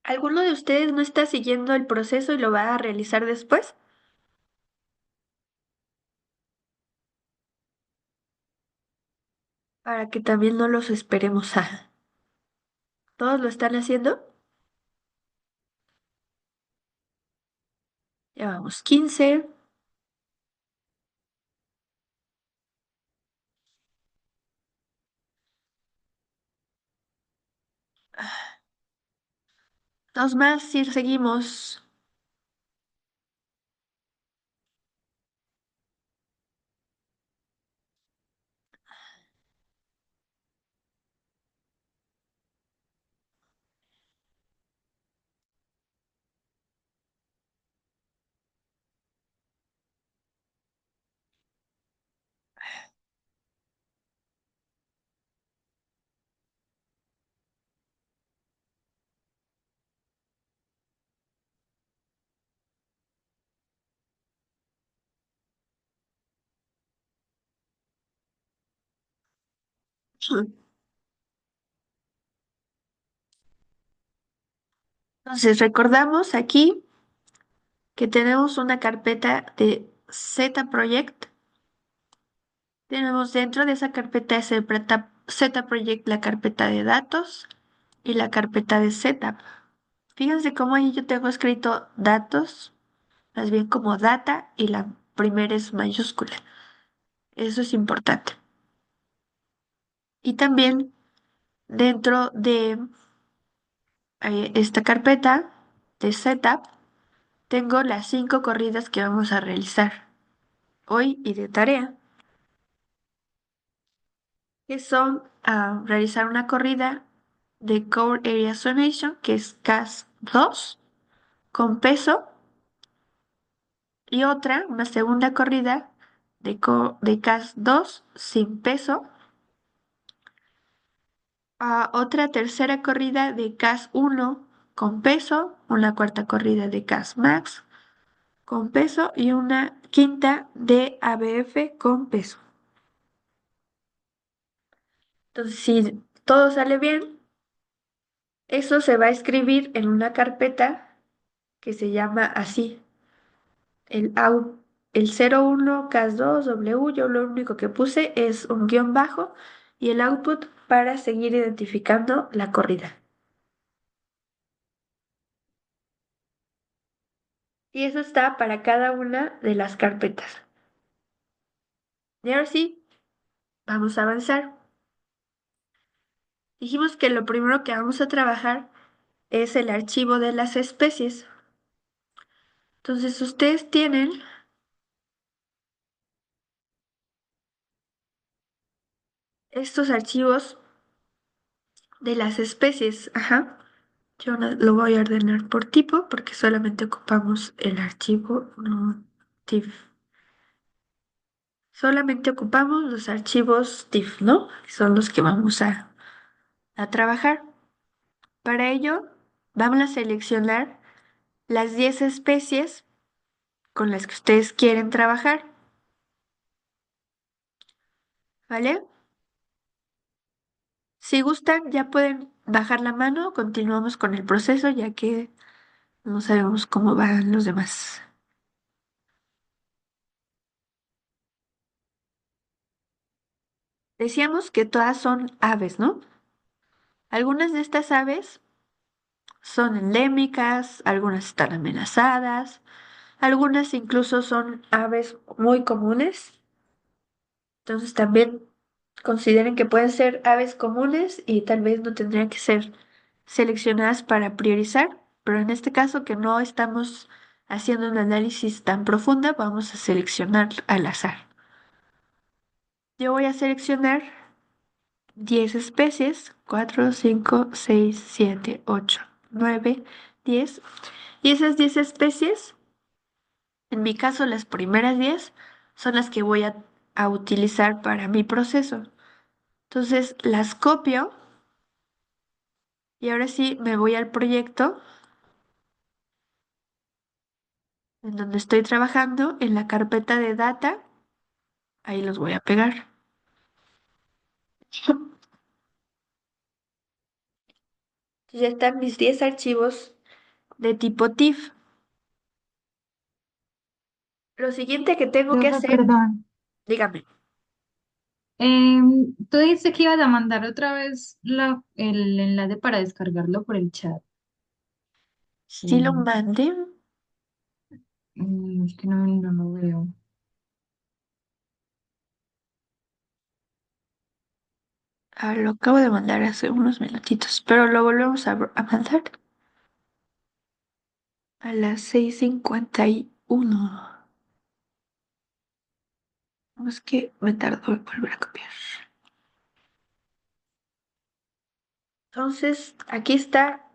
¿Alguno de ustedes no está siguiendo el proceso y lo va a realizar después? Para que también no los esperemos a... ¿Todos lo están haciendo? Ya vamos, 15. Dos más y seguimos. Entonces, recordamos aquí que tenemos una carpeta de Z Project. Tenemos dentro de esa carpeta de Z Project la carpeta de datos y la carpeta de setup. Fíjense cómo ahí yo tengo escrito datos, más bien como data, y la primera es mayúscula. Eso es importante. Y también dentro de esta carpeta de setup tengo las 5 corridas que vamos a realizar hoy y de tarea, que son realizar una corrida de Core Area Zonation, que es CAS 2, con peso, y otra, una segunda corrida de CAS 2 sin peso, a otra tercera corrida de CAS 1 con peso, una cuarta corrida de CAS Max con peso y una quinta de ABF con peso. Entonces, si todo sale bien, eso se va a escribir en una carpeta que se llama así, el 01 CAS2 W. Yo lo único que puse es un guión bajo y el output para seguir identificando la corrida. Y eso está para cada una de las carpetas. Y ahora sí, vamos a avanzar. Dijimos que lo primero que vamos a trabajar es el archivo de las especies. Entonces, ustedes tienen estos archivos de las especies. Ajá. Yo lo voy a ordenar por tipo porque solamente ocupamos el archivo no TIFF. Solamente ocupamos los archivos TIFF, ¿no? Que son los que vamos a trabajar. Para ello, vamos a seleccionar las 10 especies con las que ustedes quieren trabajar, ¿vale? Si gustan, ya pueden bajar la mano, continuamos con el proceso ya que no sabemos cómo van los demás. Decíamos que todas son aves, ¿no? Algunas de estas aves son endémicas, algunas están amenazadas, algunas incluso son aves muy comunes. Entonces también consideren que pueden ser aves comunes y tal vez no tendrían que ser seleccionadas para priorizar, pero en este caso que no estamos haciendo un análisis tan profundo, vamos a seleccionar al azar. Yo voy a seleccionar 10 especies, 4, 5, 6, 7, 8, 9, 10. Y esas 10 especies, en mi caso las primeras 10, son las que voy a utilizar para mi proceso. Entonces las copio y ahora sí me voy al proyecto en donde estoy trabajando, en la carpeta de data, ahí los voy a pegar. Ya están mis 10 archivos de tipo TIFF. Lo siguiente que tengo que Profe, hacer, perdón. dígame, Tú dices que ibas a mandar otra vez el enlace para descargarlo por el chat. si lo Mm, mandé, es que no lo veo. lo acabo de mandar hace unos minutitos, pero lo volvemos a mandar a las 6:51. Es que me tardó en volver a copiar. Entonces, aquí está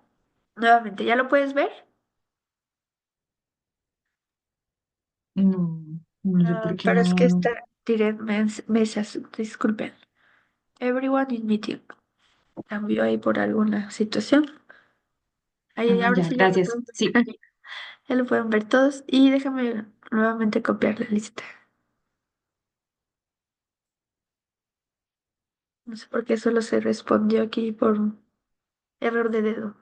nuevamente, ¿ya lo puedes ver? No, no sé por qué Pero es que no. está direct message, disculpen. Everyone in meeting. Cambió ahí por alguna situación. Ahí, Ah, ahora ya, sí ya lo gracias. pueden Sí. ver. Ya lo pueden ver todos. Y déjame nuevamente copiar la lista. No sé por qué solo se respondió aquí por un error de dedo.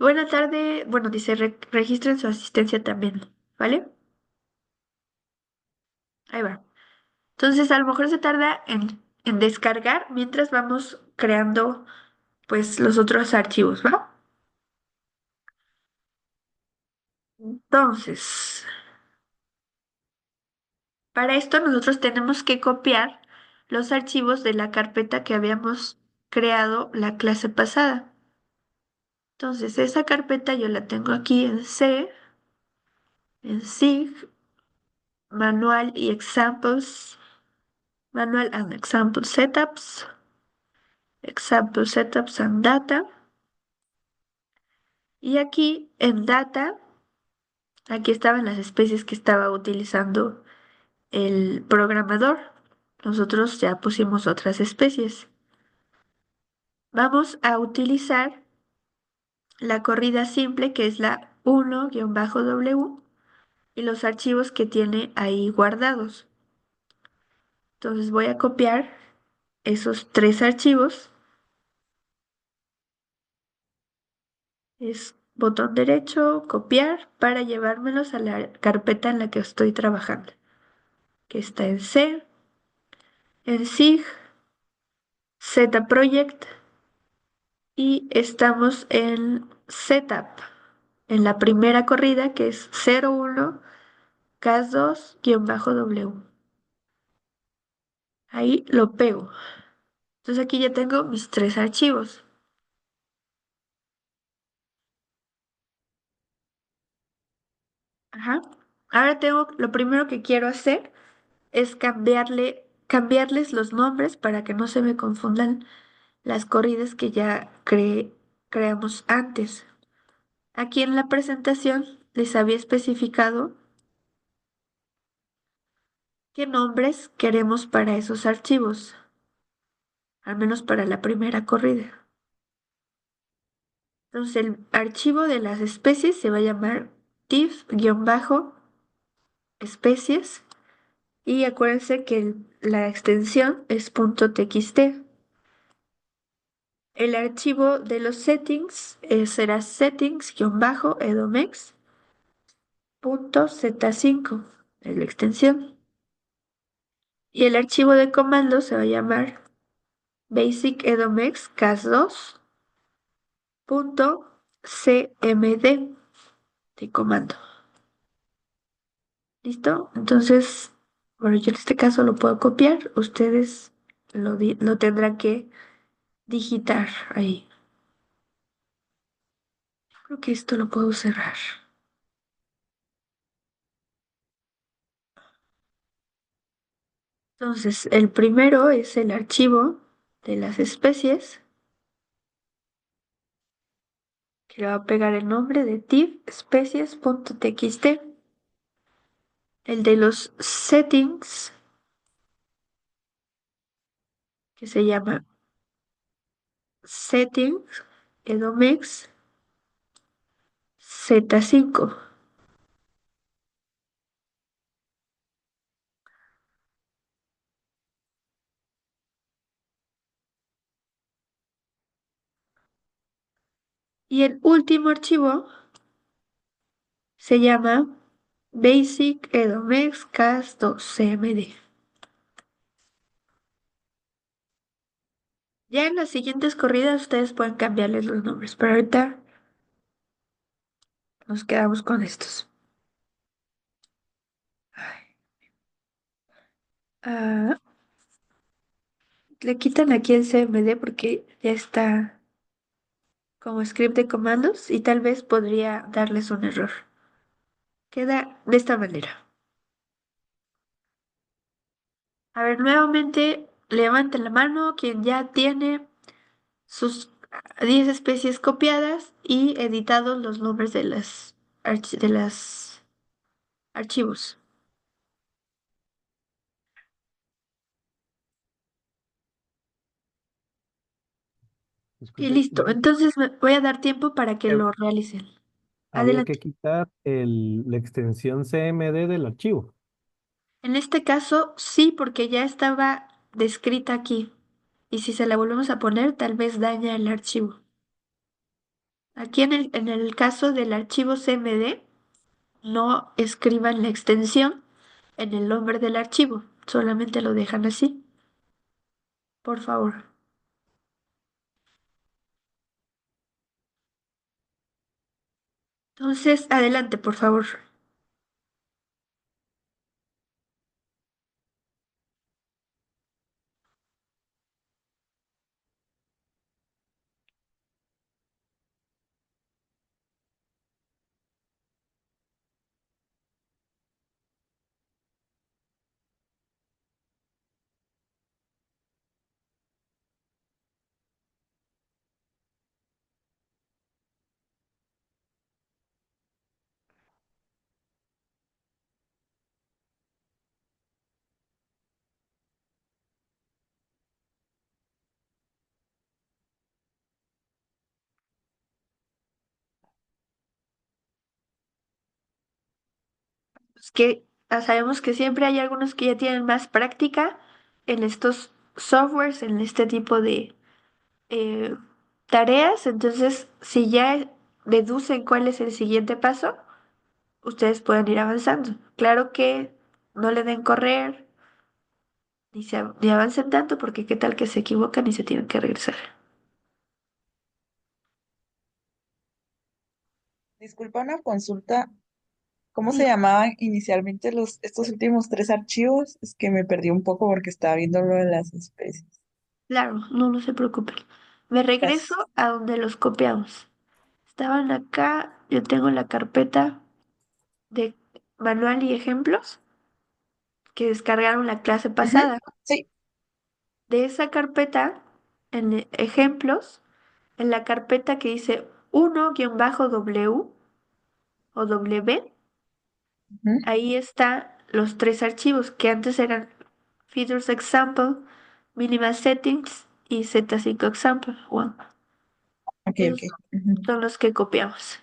Buena tarde. Bueno, dice registren su asistencia también. ¿Vale? Ahí va. Entonces, a lo mejor se tarda en descargar mientras vamos creando, pues, los otros archivos, ¿va? Entonces, para esto nosotros tenemos que copiar los archivos de la carpeta que habíamos creado la clase pasada. Entonces, esa carpeta yo la tengo aquí en C, en SIG, Manual y Examples, Manual and Example Setups, Example Setups and Data. Y aquí en Data, aquí estaban las especies que estaba utilizando el programador. Nosotros ya pusimos otras especies. Vamos a utilizar la corrida simple, que es la 1-W, y los archivos que tiene ahí guardados. Entonces voy a copiar esos 3 archivos. Es botón derecho, copiar, para llevármelos a la carpeta en la que estoy trabajando, que está en C, en SIG, Z Project y estamos en Setup, en la primera corrida que es 01 CAS2-W. Ahí lo pego. Entonces aquí ya tengo mis tres archivos. Ajá. Ahora tengo, lo primero que quiero hacer es cambiarles los nombres para que no se me confundan las corridas que ya creamos antes. Aquí en la presentación les había especificado qué nombres queremos para esos archivos, al menos para la primera corrida. Entonces el archivo de las especies se va a llamar tif-especies y acuérdense que la extensión es .txt. El archivo de los settings será settings-edomex.z5, es la extensión. Y el archivo de comando se va a llamar basic edomex cas2.cmd de comando. ¿Listo? Entonces, bueno, yo en este caso lo puedo copiar, ustedes lo tendrán que digitar ahí. Creo que esto lo puedo cerrar. Entonces, el primero es el archivo de las especies, que le va a pegar el nombre de tif-especies.txt. El de los settings, que se llama settings edomex z5. Y el último archivo se llama basic edomex cas2cmd. Ya en las siguientes corridas ustedes pueden cambiarles los nombres, pero ahorita nos quedamos con estos. Ah, le quitan aquí el cmd porque ya está como script de comandos y tal vez podría darles un error. Queda de esta manera. A ver, nuevamente levanten la mano quien ya tiene sus 10 especies copiadas y editados los nombres de las archivos. Y Disculpe, listo, entonces me voy a dar tiempo para que eh, lo realicen. había Adelante. que quitar la extensión CMD del archivo. En este caso, sí, porque ya estaba descrita aquí. Y si se la volvemos a poner, tal vez daña el archivo. Aquí en el caso del archivo CMD, no escriban la extensión en el nombre del archivo, solamente lo dejan así, por favor. Entonces, adelante, por favor. Es que sabemos que siempre hay algunos que ya tienen más práctica en estos softwares, en este tipo de eh, tareas. Entonces, si ya deducen cuál es el siguiente paso, ustedes pueden ir avanzando. Claro que no le den correr, ni avancen tanto, porque qué tal que se equivocan y se tienen que regresar. Disculpa una consulta. ¿Cómo se Sí, llamaban inicialmente estos últimos tres archivos? Es que me perdí un poco porque estaba viendo lo de las especies. claro, no se preocupen. Me regreso Gracias. a donde los copiamos. Estaban acá, yo tengo la carpeta de manual y ejemplos que descargaron la clase Ujú. pasada. Sí. De esa carpeta, en ejemplos, en la carpeta que dice 1-W o W, Ujú. ahí están los tres archivos que antes eran Features Example, Minimal Settings y Z5 Example 1. Ok, ok. Esos Ujú. son los que copiamos.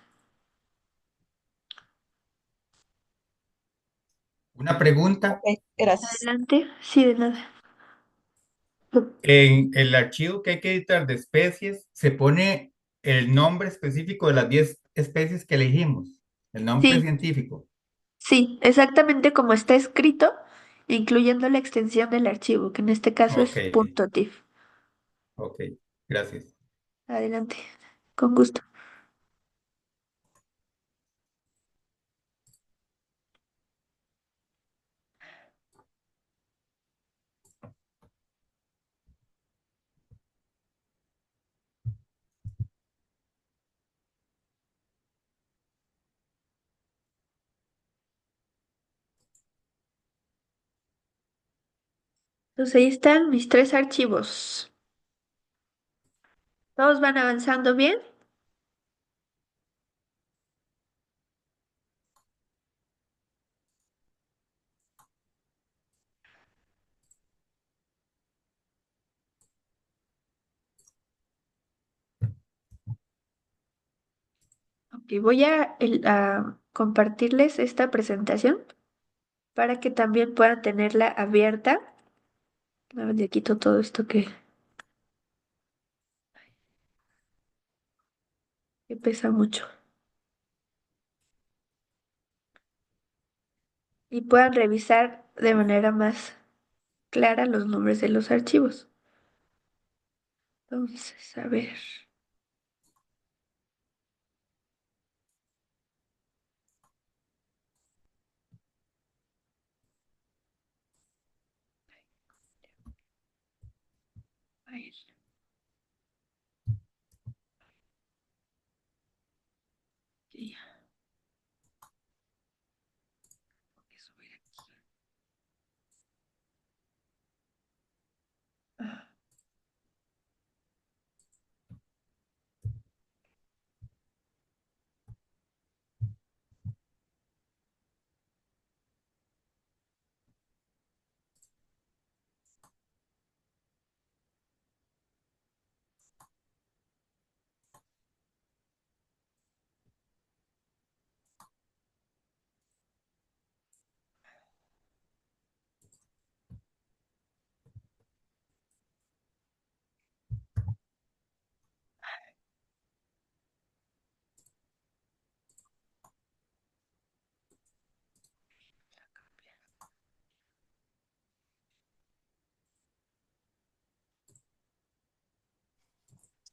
Una pregunta. Ok, gracias. Adelante, sí, de nada. En el archivo que hay que editar de especies, se pone el nombre específico de las 10 especies que elegimos, el nombre Sí, científico. sí, exactamente como está escrito, incluyendo la extensión del archivo, que en este caso Ok, es ok, .tif. ok. Gracias. Adelante, con gusto. Entonces ahí están mis tres archivos. ¿Todos van avanzando bien? Ok, voy a compartirles esta presentación para que también puedan tenerla abierta. A ver, le quito todo esto que pesa mucho. Y puedan revisar de manera más clara los nombres de los archivos. Entonces, a ver. A ver. Sí, eso voy aquí. Ah,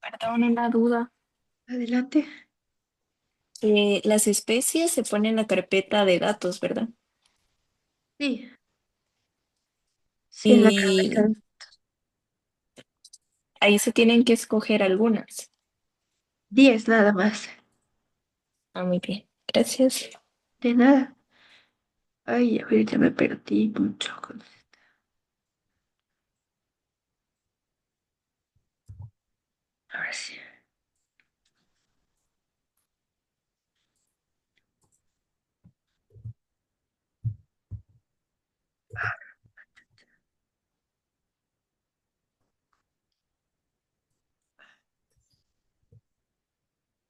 Perdón, una duda. adelante. Las especies se ponen en la carpeta de datos, ¿verdad? Sí, sí, en la Y carpeta. ahí se tienen que escoger algunas. 10 nada más. Ah, muy bien. Gracias. De nada. Ay, a ver, ya me perdí mucho con ahora sí.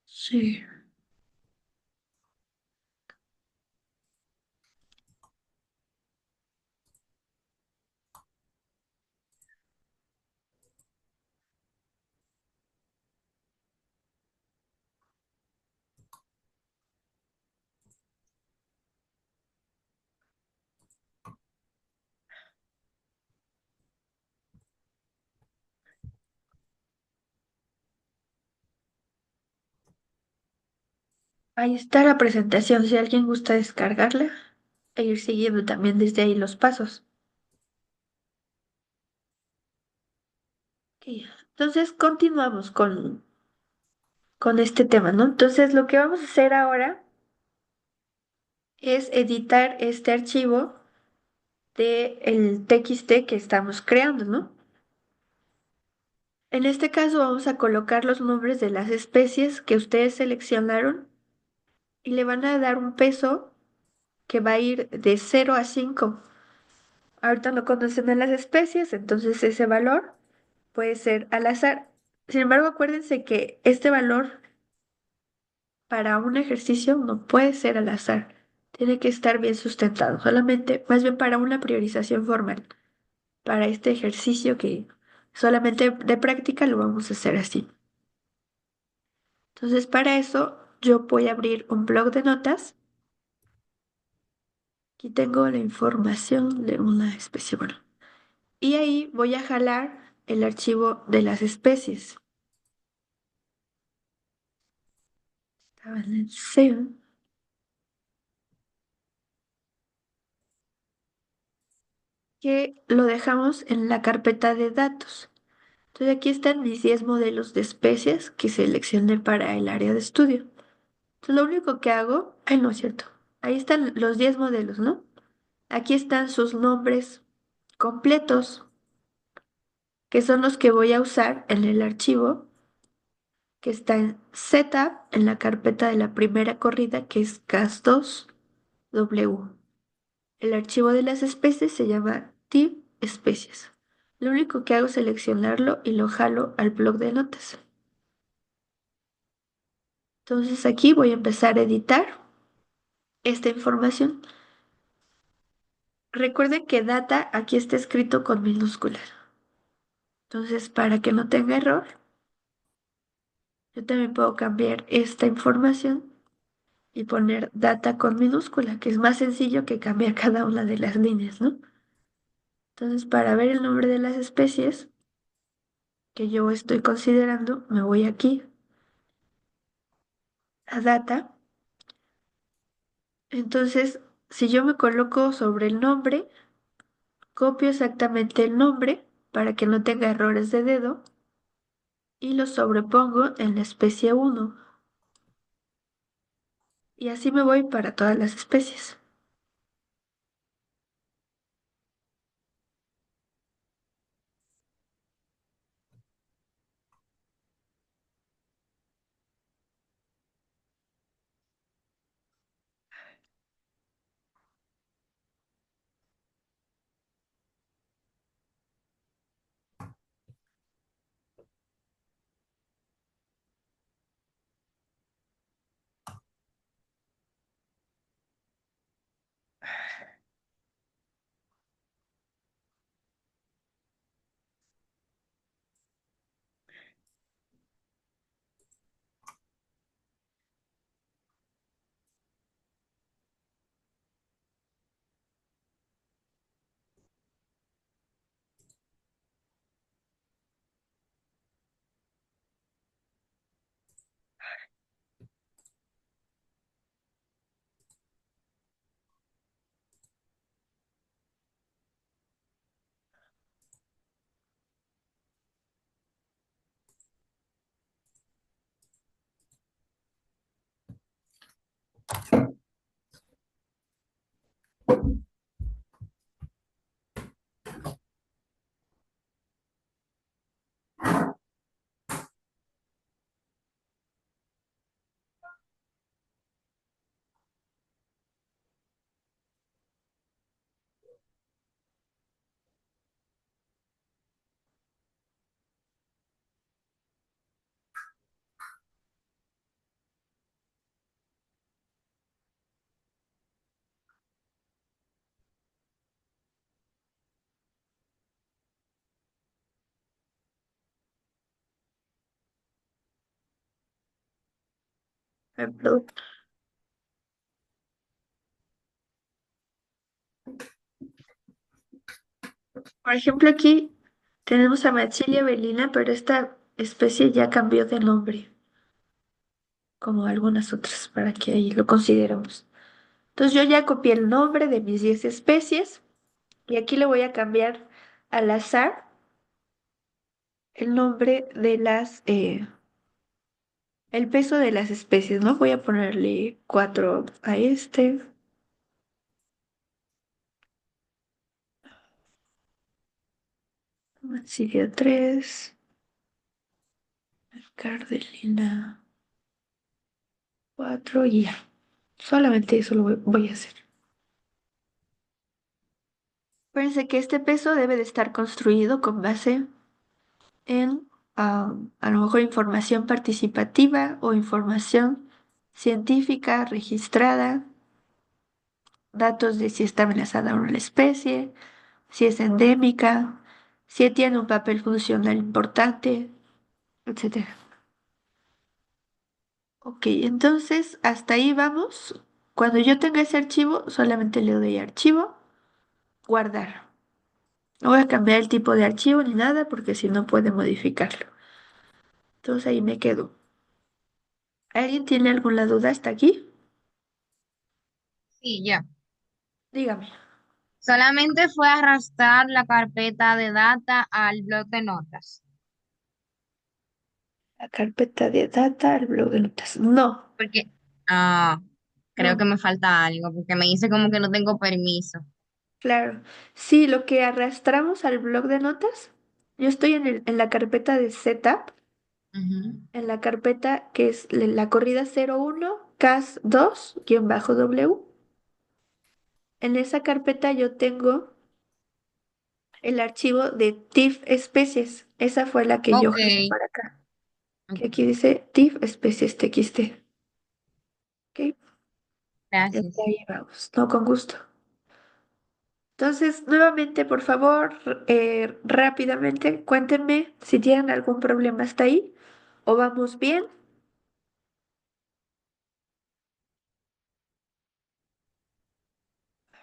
Sí. Ahí está la presentación, si alguien gusta descargarla e ir siguiendo también desde ahí los pasos. Ok, entonces continuamos con este tema, ¿no? Entonces lo que vamos a hacer ahora es editar este archivo de el TXT que estamos creando, ¿no? En este caso vamos a colocar los nombres de las especies que ustedes seleccionaron y le van a dar un peso que va a ir de 0 a 5. Ahorita no conocen a las especies, entonces ese valor puede ser al azar. Sin embargo, acuérdense que este valor para un ejercicio no puede ser al azar. Tiene que estar bien sustentado, solamente, más bien para una priorización formal. Para este ejercicio que solamente de práctica lo vamos a hacer así. Entonces, para eso yo voy a abrir un blog de notas. Aquí tengo la información de una especie, bueno. Y ahí voy a jalar el archivo de las especies. Estaba en el save, que lo dejamos en la carpeta de datos. Entonces aquí están mis 10 modelos de especies que seleccioné para el área de estudio. Entonces lo único que hago, ay no es cierto, ahí están los 10 modelos, ¿no? Aquí están sus nombres completos, que son los que voy a usar en el archivo que está en setup en la carpeta de la primera corrida que es cas2w. El archivo de las especies se llama div especies. Lo único que hago es seleccionarlo y lo jalo al bloc de notas. Entonces aquí voy a empezar a editar esta información. Recuerden que data aquí está escrito con minúsculas. Entonces, para que no tenga error, yo también puedo cambiar esta información y poner data con minúscula, que es más sencillo que cambiar cada una de las líneas, ¿no? Entonces, para ver el nombre de las especies que yo estoy considerando, me voy aquí a data. Entonces, si yo me coloco sobre el nombre, copio exactamente el nombre para que no tenga errores de dedo y lo sobrepongo en la especie 1. Y así me voy para todas las especies. Ejemplo, por ejemplo, aquí tenemos a Machilia belina, pero esta especie ya cambió de nombre. como algunas otras, para que ahí lo consideremos. Entonces yo ya copié el nombre de mis 10 especies y aquí le voy a cambiar al azar el nombre de el peso de las especies, ¿no? Voy a ponerle 4 a este. Sigue 3. Cardelina 4 y ya. Solamente eso lo voy a hacer. Acuérdense que este peso debe de estar construido con base en a lo mejor información participativa o información científica registrada, datos de si está amenazada o no la especie, si es endémica, si tiene un papel funcional importante, etcétera. Ok, entonces hasta ahí vamos. Cuando yo tenga ese archivo, solamente le doy archivo, guardar. No voy a cambiar el tipo de archivo ni nada porque si no puede modificarlo. Entonces ahí me quedo. ¿Alguien tiene alguna duda hasta aquí? Sí, ya. Dígame. Solamente fue arrastrar la carpeta de data al bloc de notas. La carpeta de data, el blog de notas. No, Porque, ah, creo que no, me falta algo, porque me dice como que no tengo permiso. claro. Sí, lo que arrastramos al blog de notas, yo estoy en la carpeta de setup, Ujú. en la carpeta que es la corrida 01 cas2-w. En esa carpeta yo tengo el archivo de TIFF especies. Esa fue la que yo Ok, jalé para acá. Que aquí ok, dice TIFF especies TXT. ¿Ok? Y hasta gracias. ahí vamos. No, con gusto. Entonces, nuevamente, por favor, rápidamente, cuéntenme si tienen algún problema hasta ahí o vamos bien.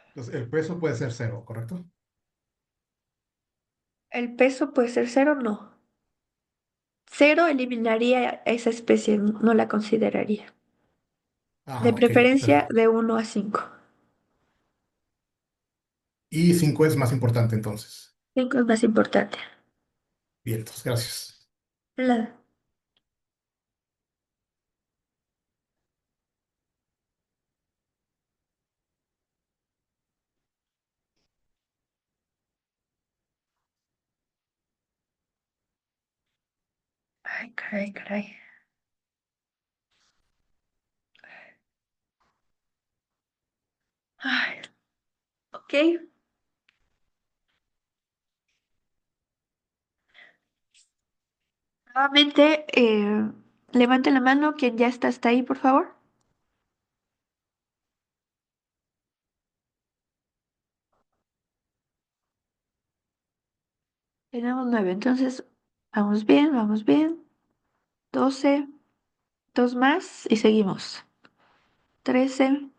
Entonces, el peso puede ser cero, ¿correcto? El peso puede ser cero, no. Cero eliminaría esa especie, no la consideraría. De Ah, ok, preferencia perfecto. de 1 a 5. Y 5 es más importante entonces. 5 es más importante. Bien, entonces, gracias. Nada. Ay, caray, caray. Ay, ok. Nuevamente, levanten la mano quien ya está hasta ahí, por favor. Tenemos 9, entonces vamos bien, vamos bien. 12, dos más y seguimos. 13,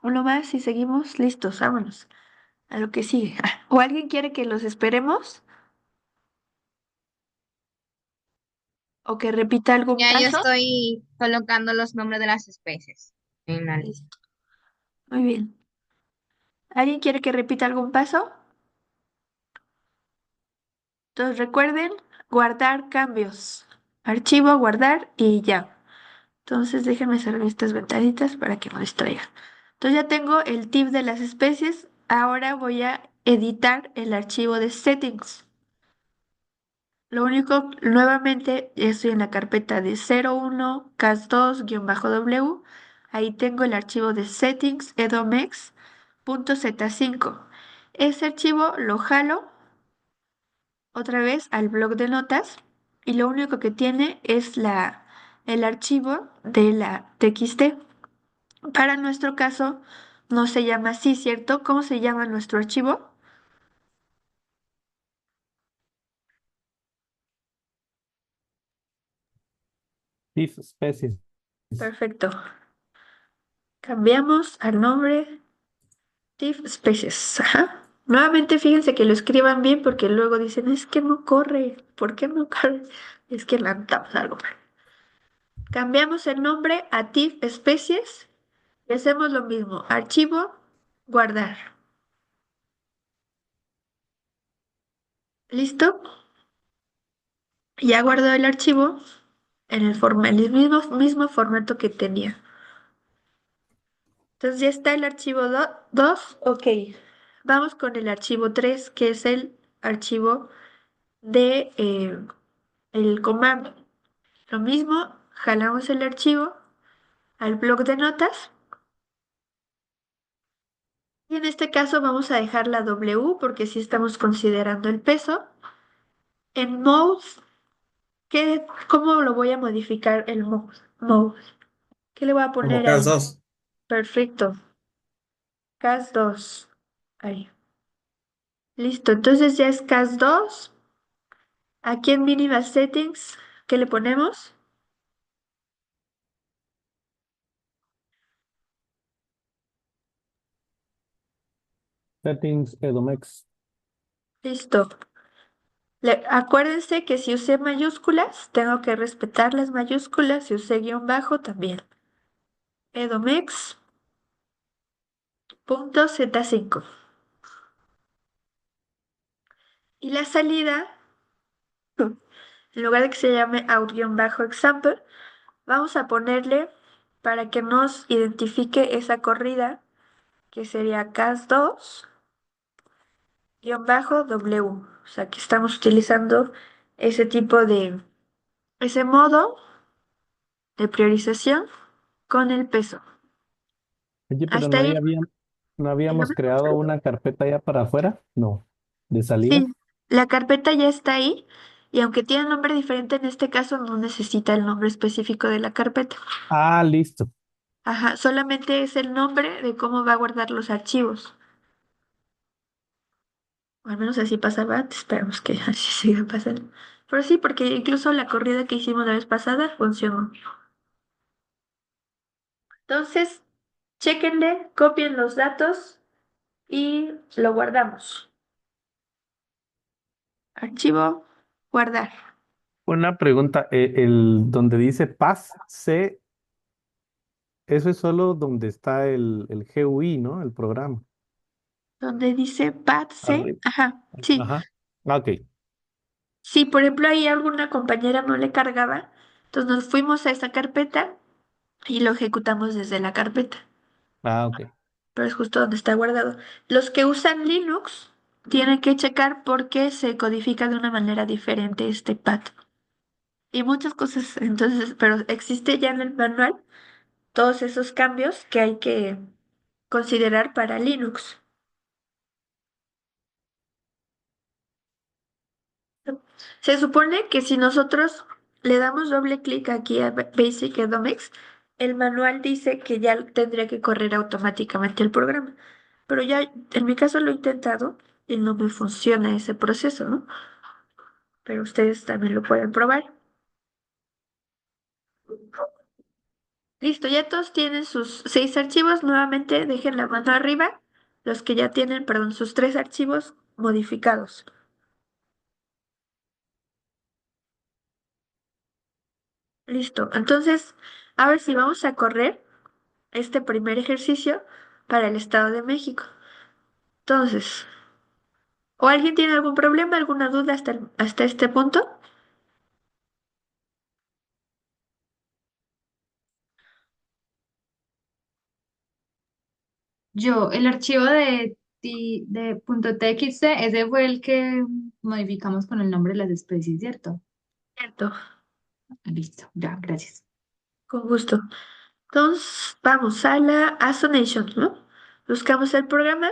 uno más y seguimos. Listos, vámonos. A lo que sigue. ¿O alguien quiere que los esperemos? ¿O que repita algún Ya yo paso? estoy colocando los nombres de las especies en la lista. Listo, muy bien. ¿Alguien quiere que repita algún paso? Entonces recuerden guardar cambios. Archivo, guardar y ya. Entonces déjenme cerrar estas ventanitas para que no distraigan. Entonces ya tengo el tip de las especies. Ahora voy a editar el archivo de settings. Lo único, nuevamente, estoy en la carpeta de 01 cas2-w. Ahí tengo el archivo de settings edomex.z5. Ese archivo lo jalo otra vez al bloc de notas y lo único que tiene es el archivo de la TXT. Para nuestro caso no se llama así, ¿cierto? ¿Cómo se llama nuestro archivo? TIFF especies. Perfecto. Cambiamos al nombre TIFF Species. Ajá. Nuevamente fíjense que lo escriban bien porque luego dicen, es que no corre. ¿Por qué no corre? Es que levantamos algo mal. Cambiamos el nombre a TIFF especies y hacemos lo mismo. Archivo, guardar. ¿Listo? Ya guardó el archivo en el mismo formato que tenía. Entonces ya está el archivo 2. Ok. Vamos con el archivo 3, que es el archivo de el comando. Lo mismo, jalamos el archivo al bloc de notas y en este caso vamos a dejar la W porque sí estamos considerando el peso. En mouse, ¿cómo lo voy a modificar el mouse? ¿Qué le voy a Como poner cas ahí? 2. Perfecto. CAS 2. Ahí. Listo, entonces ya es CAS 2. Aquí en Minimal Settings, ¿qué le ponemos? Settings Edomex. Listo. Acuérdense que si usé mayúsculas, tengo que respetar las mayúsculas. Si usé guión bajo, también. edomex.z5. Y la salida, en lugar de que se llame out-example, vamos a ponerle para que nos identifique esa corrida, que sería cas2-w. O sea, que estamos utilizando ese tipo de, ese modo de priorización con el peso. Oye, pero Hasta ahí, no habíamos dígame. creado una carpeta ya para afuera, no, de Sí, salida. la carpeta ya está ahí y aunque tiene nombre diferente, en este caso no necesita el nombre específico de la carpeta. Ah, listo. Ajá, solamente es el nombre de cómo va a guardar los archivos. O al menos así pasaba antes, esperamos que así siga pasando. Pero sí, porque incluso la corrida que hicimos la vez pasada funcionó. Entonces, chéquenle, copien los datos y lo guardamos. Archivo, guardar. Una pregunta, el donde dice Paz C, eso es solo donde está el GUI, ¿no? El programa. Donde dice PATC, Arriba. ajá, sí. Ajá. Ah, ok. Si por ejemplo ahí alguna compañera no le cargaba, entonces nos fuimos a esa carpeta y lo ejecutamos desde la carpeta, Ah, ok. pero es justo donde está guardado. Los que usan Linux tienen que checar por qué se codifica de una manera diferente este path. Y muchas cosas, entonces, pero existe ya en el manual todos esos cambios que hay que considerar para Linux. Se supone que si nosotros le damos doble clic aquí a Basic Edomex, el manual dice que ya tendría que correr automáticamente el programa. Pero ya en mi caso lo he intentado y no me funciona ese proceso, ¿no? Pero ustedes también lo pueden probar. Listo, ya todos tienen sus 6 archivos. Nuevamente dejen la mano arriba los que ya tienen, perdón, sus 3 archivos modificados. Listo. Entonces, a ver si vamos a correr este primer ejercicio para el Estado de México. Entonces, ¿o alguien tiene algún problema, alguna duda hasta este punto? El archivo de .txt, ese fue el que modificamos con el nombre de las especies, ¿cierto? Cierto, Listo, ya, gracias. con gusto. Entonces, vamos a Sonation, ¿no? Buscamos el programa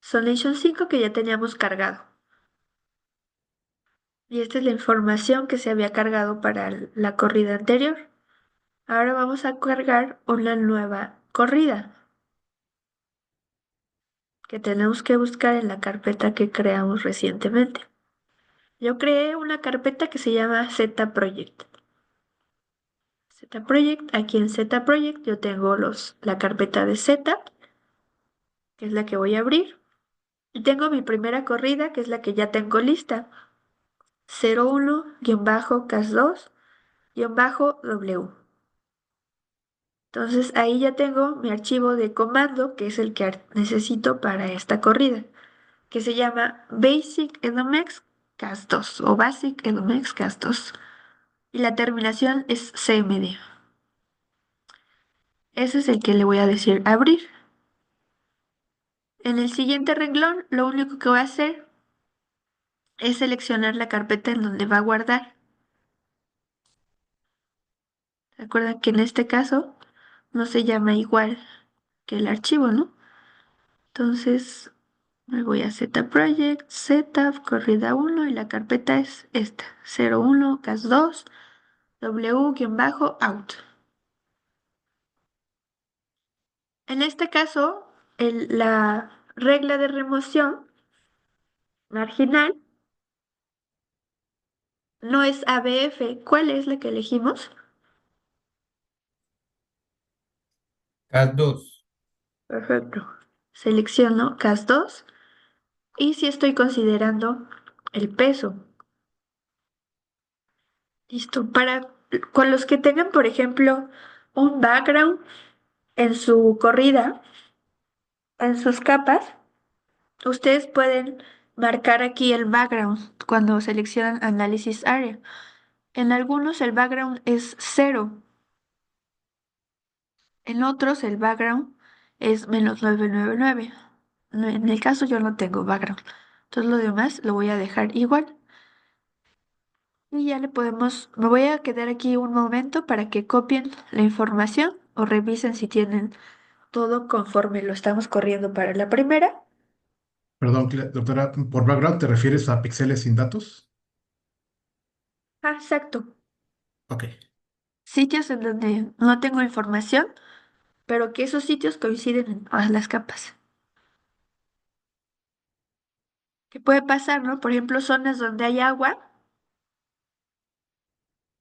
Sonation 5 que ya teníamos cargado. Y esta es la información que se había cargado para la corrida anterior. Ahora vamos a cargar una nueva corrida que tenemos que buscar en la carpeta que creamos recientemente. Yo creé una carpeta que se llama Z-Project. Z-Project, aquí en Z-Project yo tengo la carpeta de Z, que es la que voy a abrir. Y tengo mi primera corrida, que es la que ya tengo lista. 01-cas2 W. Entonces ahí ya tengo mi archivo de comando, que es el que necesito para esta corrida, que se llama Basic Edomex Cas2 o Basic Edomex Cas2. Y la terminación es CMD. Ese es el que le voy a decir abrir. En el siguiente renglón, lo único que voy a hacer es seleccionar la carpeta en donde va a guardar. Recuerda que en este caso no se llama igual que el archivo, ¿no? Entonces me voy a Z Project, Setup, corrida 1 y la carpeta es esta, 01 cas2 w-out. En este caso, la regla de remoción marginal no es ABF. ¿Cuál es la que elegimos? CAS 2. Perfecto. Selecciono cas2 y si estoy considerando el peso. Listo. Con los que tengan, por ejemplo, un background en su corrida, en sus capas, ustedes pueden marcar aquí el background cuando seleccionan Análisis Area. En algunos el background es 0, en otros el background es -999. En el caso yo no tengo background, entonces lo demás lo voy a dejar igual. Y ya me voy a quedar aquí un momento para que copien la información o revisen si tienen todo conforme lo estamos corriendo para la primera. Perdón, doctora, por background te refieres a píxeles sin datos. Ah, exacto. Ok, Sitios en donde no tengo información, pero que esos sitios coinciden en todas las capas. ¿Qué puede pasar, no? Por ejemplo, zonas donde hay agua,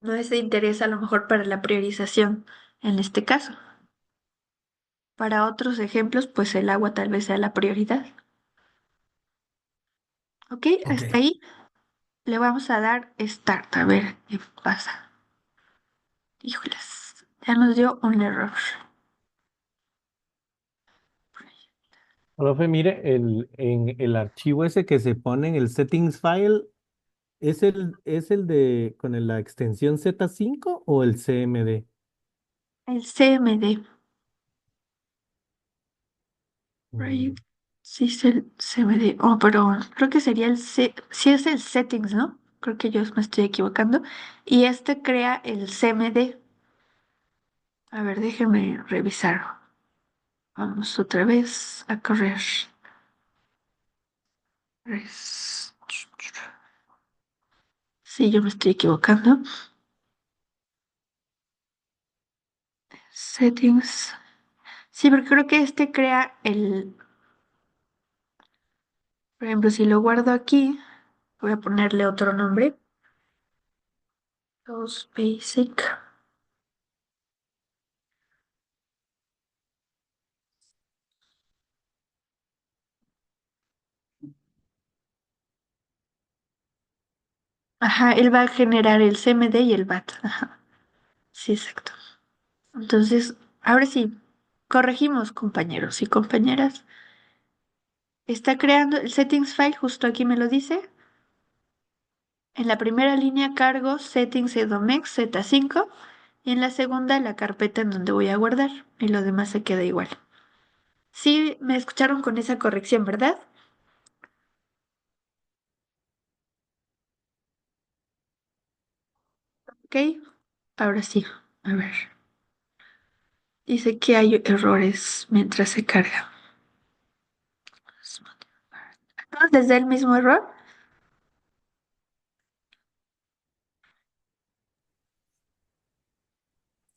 no es de interés a lo mejor para la priorización en este caso. Para otros ejemplos, pues el agua tal vez sea la prioridad. Ok, ok. hasta ahí le vamos a dar Start, a ver qué pasa. Híjoles, ya nos dio un error. Profe, mire, en el archivo ese que se pone en el settings file, es el de con la extensión Z5 o el CMD? El CMD. Mm, Right. Sí, es el CMD. Oh, pero creo que sería sí es el settings, ¿no? Creo que yo me estoy equivocando. Y este crea el CMD. A ver, déjenme revisar. Vamos otra vez a correr. Res- Sí, yo me estoy equivocando. Settings. Sí, porque creo que este crea por ejemplo, si lo guardo aquí, voy a ponerle otro nombre. Those basic. Ajá, él va a generar el CMD y el BAT. Ajá, sí, exacto. Entonces, ahora sí, corregimos, compañeros y compañeras. Está creando el settings file, justo aquí me lo dice. En la primera línea cargo settings edomex Z5 y en la segunda la carpeta en donde voy a guardar y lo demás se queda igual. Sí, me escucharon con esa corrección, ¿verdad? Ok, ahora sí, a ver. Dice que hay errores mientras se carga. ¿Todos les da el mismo error?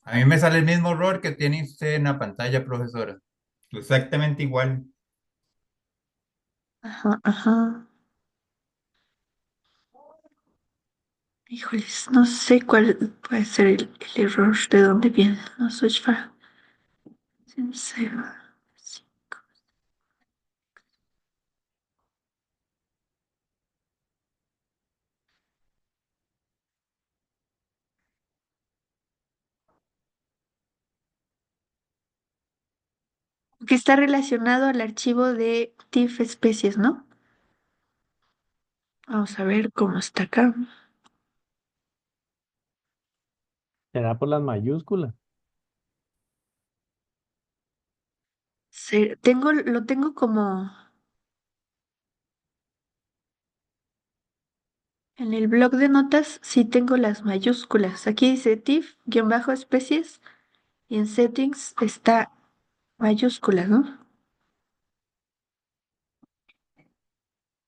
A mí me sale el mismo error que tiene usted en la pantalla, profesora. Exactamente igual. Ajá, ajá. Híjoles, no sé cuál puede ser el error, de dónde viene. No soy fan. Sincero. Sí. que está relacionado al archivo de TIFF especies, ¿no? Vamos a ver cómo está acá. ¿Será por las mayúsculas? Lo tengo como en el blog de notas, sí tengo las mayúsculas. Aquí dice TIFF-especies y en settings está mayúscula, ¿no?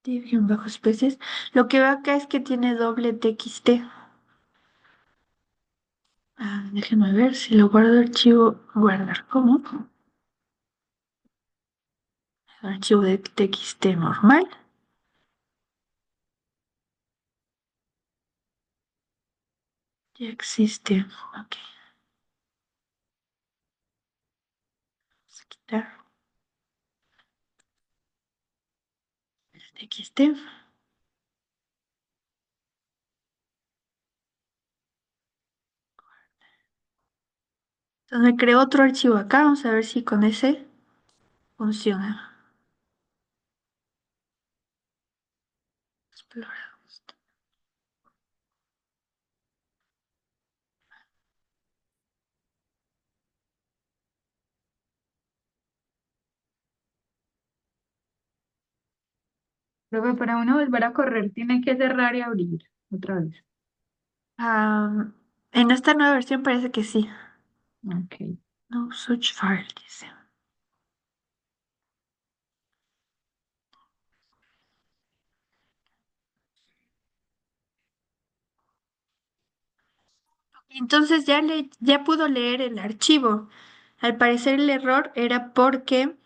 TIFF-especies. Lo que veo acá es que tiene doble TXT. Déjenme ver si lo guardo archivo, guardar como archivo de TXT normal. Ya existe. Ok, vamos a quitar el TXT. Entonces me creo otro archivo acá. Vamos a ver si con ese funciona. Explorar. Profe, para uno volver a correr tiene que cerrar y abrir otra vez. En esta nueva versión parece que sí. Ok. No such file, dice. Entonces ya pudo leer el archivo. Al parecer el error era porque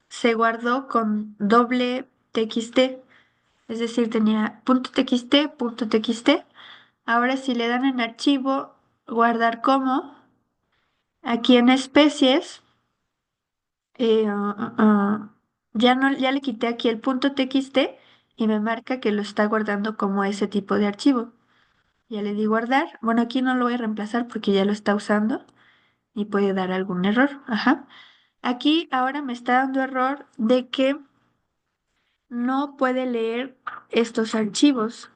se guardó con doble TXT, es decir, tenía .txt, .txt. Ahora si le dan en archivo, guardar como, aquí en especies, ya le quité aquí el .txt y me marca que lo está guardando como ese tipo de archivo. Ya le di guardar. Bueno, aquí no lo voy a reemplazar porque ya lo está usando y puede dar algún error. Ajá. Aquí ahora me está dando error de que no puede leer estos archivos,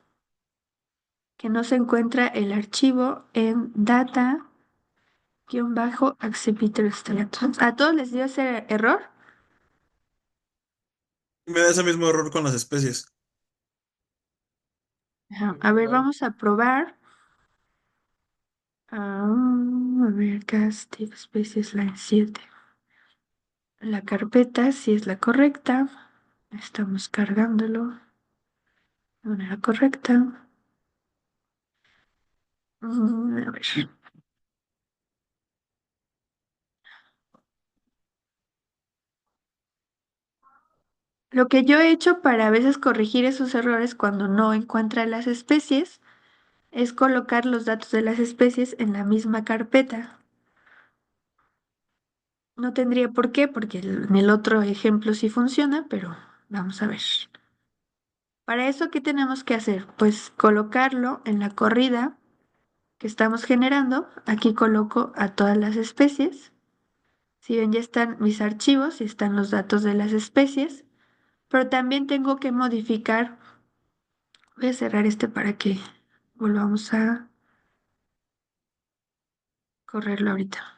que no se encuentra el archivo en data-accipiter status. ¿A todos les dio ese error? Me da ese mismo error con las especies. Ajá. A ver, vamos a probar. A ver, cast especies line 7. La carpeta, si es la correcta. Estamos cargándolo de manera correcta. A ver. Lo que yo he hecho para a veces corregir esos errores cuando no encuentra las especies es colocar los datos de las especies en la misma carpeta. No tendría por qué, porque en el otro ejemplo sí funciona, pero vamos a ver. Para eso, ¿qué tenemos que hacer? Pues colocarlo en la corrida que estamos generando. Aquí coloco a todas las especies. Si ven, ya están mis archivos y están los datos de las especies, pero también tengo que modificar. Voy a cerrar este para que volvamos a correrlo ahorita.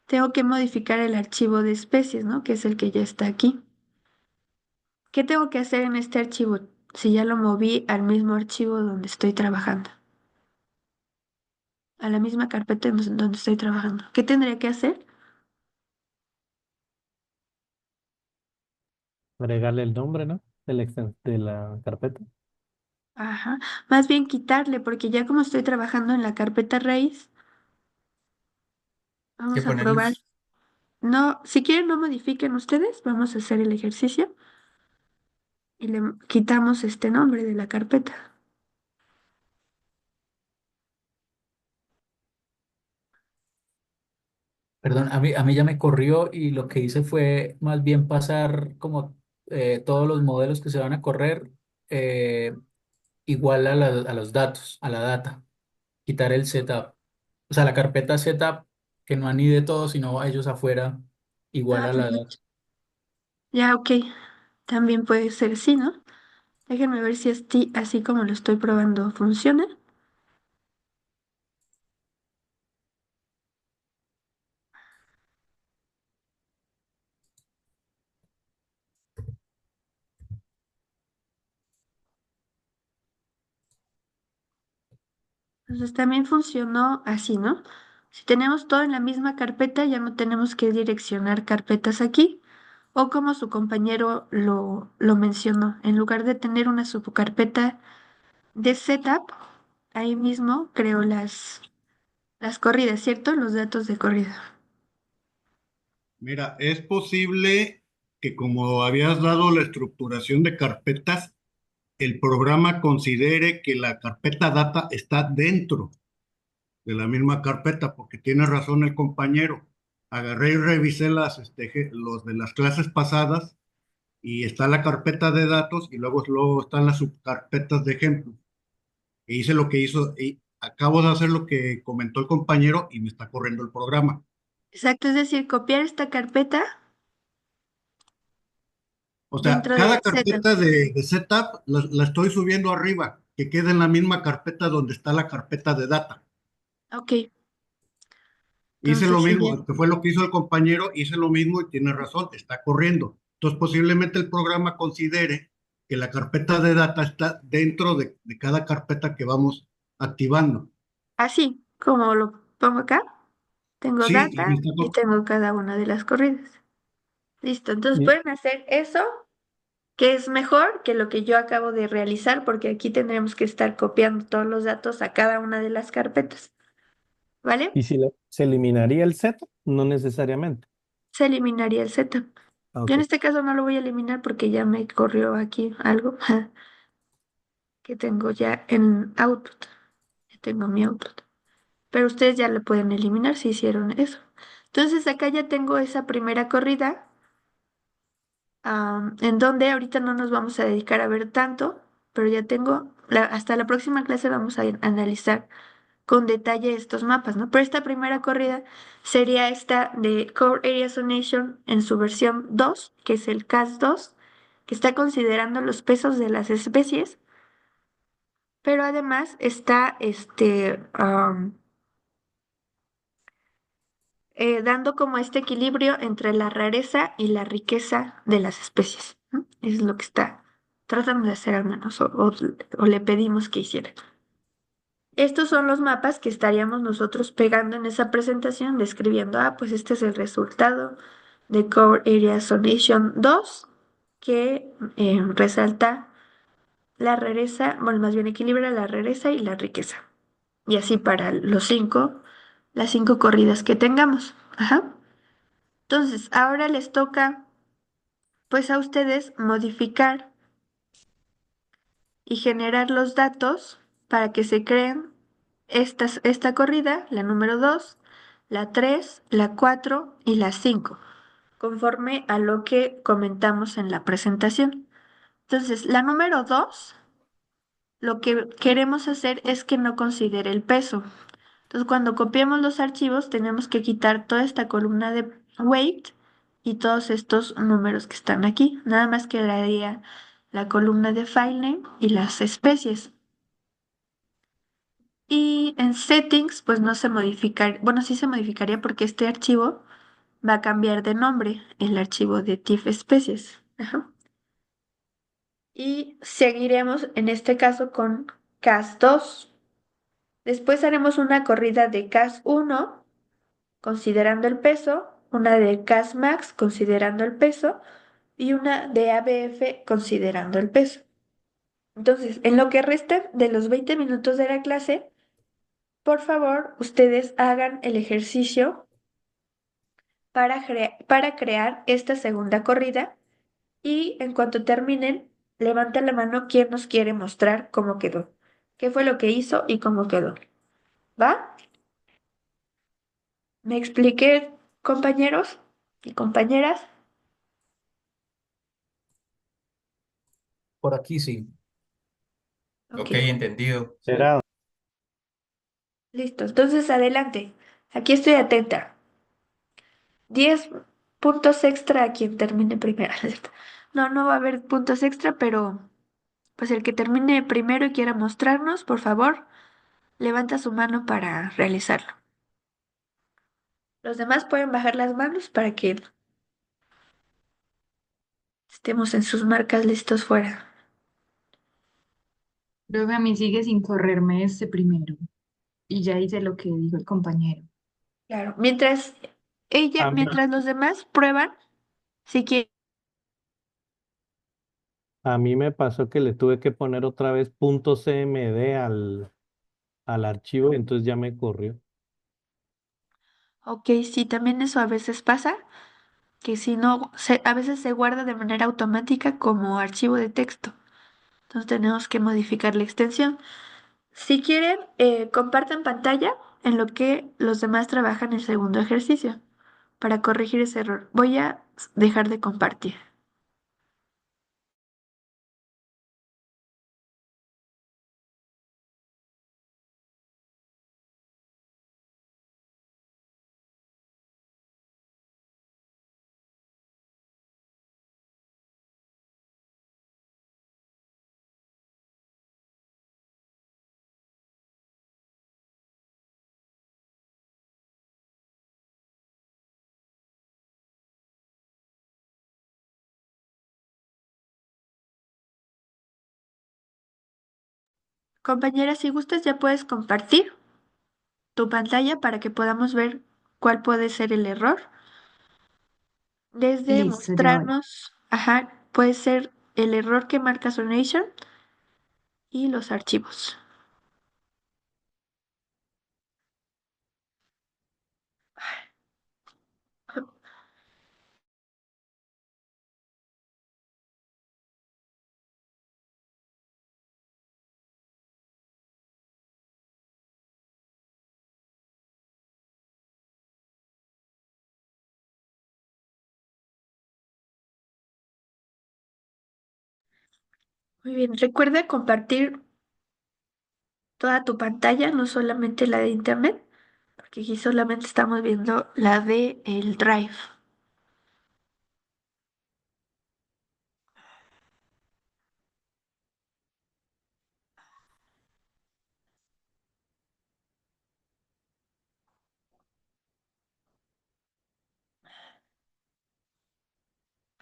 Tengo que modificar el archivo de especies, ¿no? Que es el que ya está aquí. ¿Qué tengo que hacer en este archivo si ya lo moví al mismo archivo donde estoy trabajando? A la misma carpeta donde estoy trabajando. ¿Qué tendría que hacer? Agregarle el nombre, ¿no? De la carpeta. Ajá. Más bien quitarle, porque ya como estoy trabajando en la carpeta raíz, Que vamos a probar. ponerles, No, si quieren no modifiquen ustedes, vamos a hacer el ejercicio y le quitamos este nombre de la carpeta. Perdón, a mí ya me corrió y lo que hice fue más bien pasar como todos los modelos que se van a correr eh, igual a los datos, a la data. Quitar el setup. O sea, la carpeta setup que no anide todo, sino a ellos afuera igual Ah, a la data. perfecto. Ya, ok. También puede ser así, ¿no? Déjenme ver si así como lo estoy probando funciona. Entonces también funcionó así, ¿no? Si tenemos todo en la misma carpeta, ya no tenemos que direccionar carpetas aquí. O como su compañero lo mencionó, en lugar de tener una subcarpeta de setup, ahí mismo creo las corridas, ¿cierto? Los datos de corrida. Mira, es posible que como habías dado la estructuración de carpetas, el programa considere que la carpeta data está dentro de la misma carpeta, porque tiene razón el compañero. Agarré y revisé los de las clases pasadas y está la carpeta de datos y luego están las subcarpetas de ejemplo. E hice lo que hizo, y acabo de hacer lo que comentó el compañero y me está corriendo el programa. Exacto, es decir, copiar esta carpeta O sea, dentro del cada setup. carpeta de setup la estoy subiendo arriba, que quede en la misma carpeta donde está la carpeta de data. Ok, Hice lo entonces mismo, sería que fue lo que hizo el compañero, hice lo mismo y tiene razón, está corriendo. Entonces posiblemente el programa considere que la carpeta de data está dentro de cada carpeta que vamos activando. así como lo pongo acá. Tengo Sí, y data y tengo cada una de las corridas. Listo, entonces Y, pueden hacer eso, que es mejor que lo que yo acabo de realizar, porque aquí tendremos que estar copiando todos los datos a cada una de las carpetas, ¿vale? y si se eliminaría el setup, no necesariamente. Se eliminaría el setup. Ah, Yo en ok. este caso no lo voy a eliminar porque ya me corrió aquí algo que tengo ya en Output. Ya tengo mi Output. Pero ustedes ya lo pueden eliminar si hicieron eso. Entonces acá ya tengo esa primera corrida, en donde ahorita no nos vamos a dedicar a ver tanto, pero ya tengo, hasta la próxima clase vamos a analizar con detalle estos mapas, ¿no? Pero esta primera corrida sería esta de Core Area Zonation en su versión 2, que es el CAS 2, que está considerando los pesos de las especies, pero además está dando como este equilibrio entre la rareza y la riqueza de las especies, ¿no? Es lo que está tratando de hacer al menos, o le pedimos que hiciera. Estos son los mapas que estaríamos nosotros pegando en esa presentación, describiendo, pues este es el resultado de Core Area Zonation 2, que resalta la rareza, bueno, más bien equilibra la rareza y la riqueza. Y así para las 5 corridas que tengamos. Ajá. Entonces, ahora les toca, pues a ustedes modificar y generar los datos para que se creen esta corrida, la número 2, la 3, la 4 y la 5, conforme a lo que comentamos en la presentación. Entonces, la número 2, lo que queremos hacer es que no considere el peso. Entonces, cuando copiamos los archivos, tenemos que quitar toda esta columna de weight y todos estos números que están aquí. Nada más quedaría la columna de file name y las especies. Y en settings, pues no se modificaría, bueno, sí se modificaría porque este archivo va a cambiar de nombre, el archivo de TIFF especies. Ajá. Y seguiremos en este caso con CAS 2. Después haremos una corrida de CAS 1 considerando el peso, una de CAS max considerando el peso y una de ABF considerando el peso. Entonces, en lo que resta de los 20 minutos de la clase, por favor, ustedes hagan el ejercicio para crear esta segunda corrida y en cuanto terminen, levanten la mano quien nos quiere mostrar cómo quedó, qué fue lo que hizo y cómo quedó. ¿Va? ¿Me expliqué, compañeros y compañeras? Por aquí sí. Ok, Ok, entendido. Será. listo. Entonces, adelante. Aquí estoy atenta. 10 puntos extra a quien termine primero. ¿No es cierto? No, no va a haber puntos extra, pero pues el que termine primero y quiera mostrarnos, por favor, levanta su mano para realizarlo. Los demás pueden bajar las manos para que estemos en sus marcas listos fuera. Creo que a mí sigue sin correrme este primero. Y ya hice lo que dijo el compañero. Claro. A mí, Mientras los demás prueban, si quieren. a mí me pasó que le tuve que poner otra vez .cmd al archivo, entonces ya me corrió. Ok, sí, también eso a veces pasa, que si no, a veces se guarda de manera automática como archivo de texto. Entonces tenemos que modificar la extensión. Si quieren, compartan pantalla en lo que los demás trabajan el segundo ejercicio para corregir ese error. Voy a dejar de compartir. Compañera, si gustas, ya puedes compartir tu pantalla para que podamos ver cuál puede ser el error. Desde Listo, ya voy. mostrarnos, ajá, puede ser el error que marca Sonation y los archivos. Muy bien, recuerda compartir toda tu pantalla, no solamente la de internet, porque aquí solamente estamos viendo la de el Drive.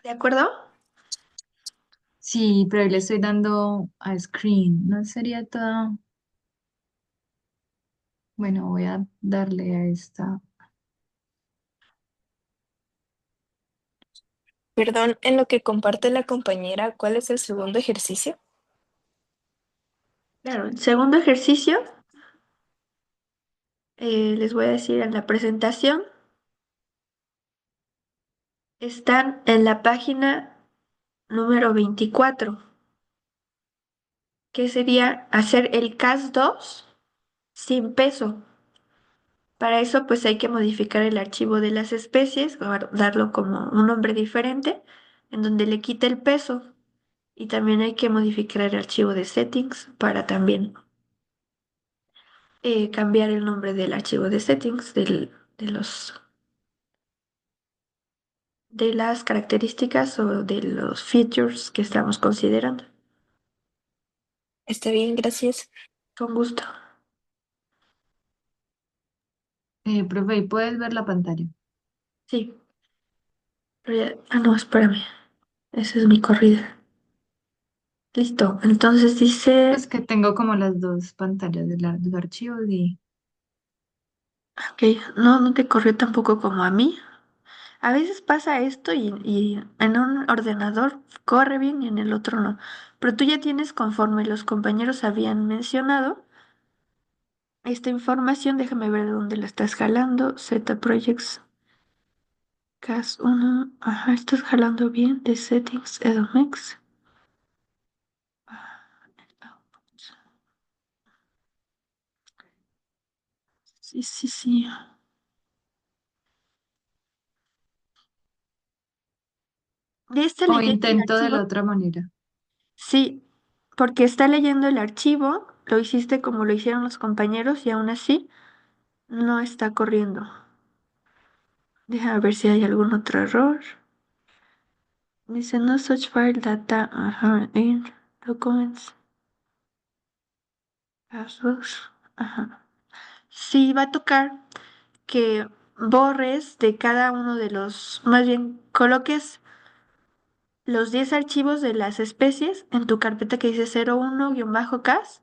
¿De acuerdo? Sí, pero ahí le estoy dando a screen. ¿No sería todo? Bueno, voy a darle a esta. Perdón, en lo que comparte la compañera, ¿cuál es el segundo ejercicio? Claro, el segundo ejercicio, les voy a decir en la presentación, están en la página número 24, que sería hacer el CAS2 sin peso. Para eso, pues hay que modificar el archivo de las especies, darlo como un nombre diferente, en donde le quite el peso. Y también hay que modificar el archivo de settings para también cambiar el nombre del archivo de settings de las características o de los features que estamos considerando. Está bien, gracias. Con gusto. Profe, ¿ahí puedes ver la pantalla? Sí. No, espérame. Esa es mi corrida. Listo. Entonces dice, Pues que tengo como las dos pantallas de los archivos y ok, no, no te corrió tampoco como a mí. A veces pasa esto y en un ordenador corre bien y en el otro no. Pero tú ya tienes, conforme los compañeros habían mencionado, esta información, déjame ver de dónde la estás jalando. Z Projects, CAS 1. Ajá, estás jalando bien. De Settings, Edomex. Sí, sí, sí. Ya está o leyendo el intento de la archivo. otra manera. Sí, porque está leyendo el archivo. Lo hiciste como lo hicieron los compañeros y aún así no está corriendo. Déjame ver si hay algún otro error. Dice no such file data, ajá, in documents, passwords, ajá. Sí, va a tocar que borres de cada uno de los, más bien coloques los 10 archivos de las especies en tu carpeta que dice 01-cas.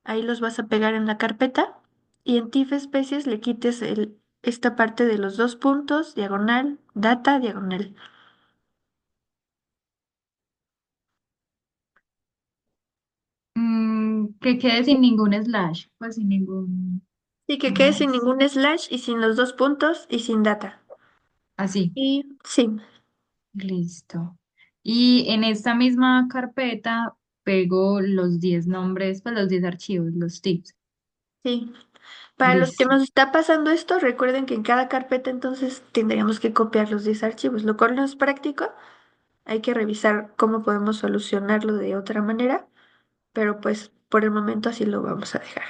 Ahí los vas a pegar en la carpeta y en TIFF especies le quites esta parte de los dos puntos, diagonal, data, diagonal. Que quede sin ningún slash, pues sin ningún Sí, que quede sin más. ningún slash y sin los dos puntos y sin data. Así, Y sí, listo. Y en esta misma carpeta pego los 10 nombres, pues los 10 archivos, los tips. sí. Para los que Listo. nos está pasando esto, recuerden que en cada carpeta entonces tendríamos que copiar los 10 archivos, lo cual no es práctico. Hay que revisar cómo podemos solucionarlo de otra manera, pero pues por el momento así lo vamos a dejar.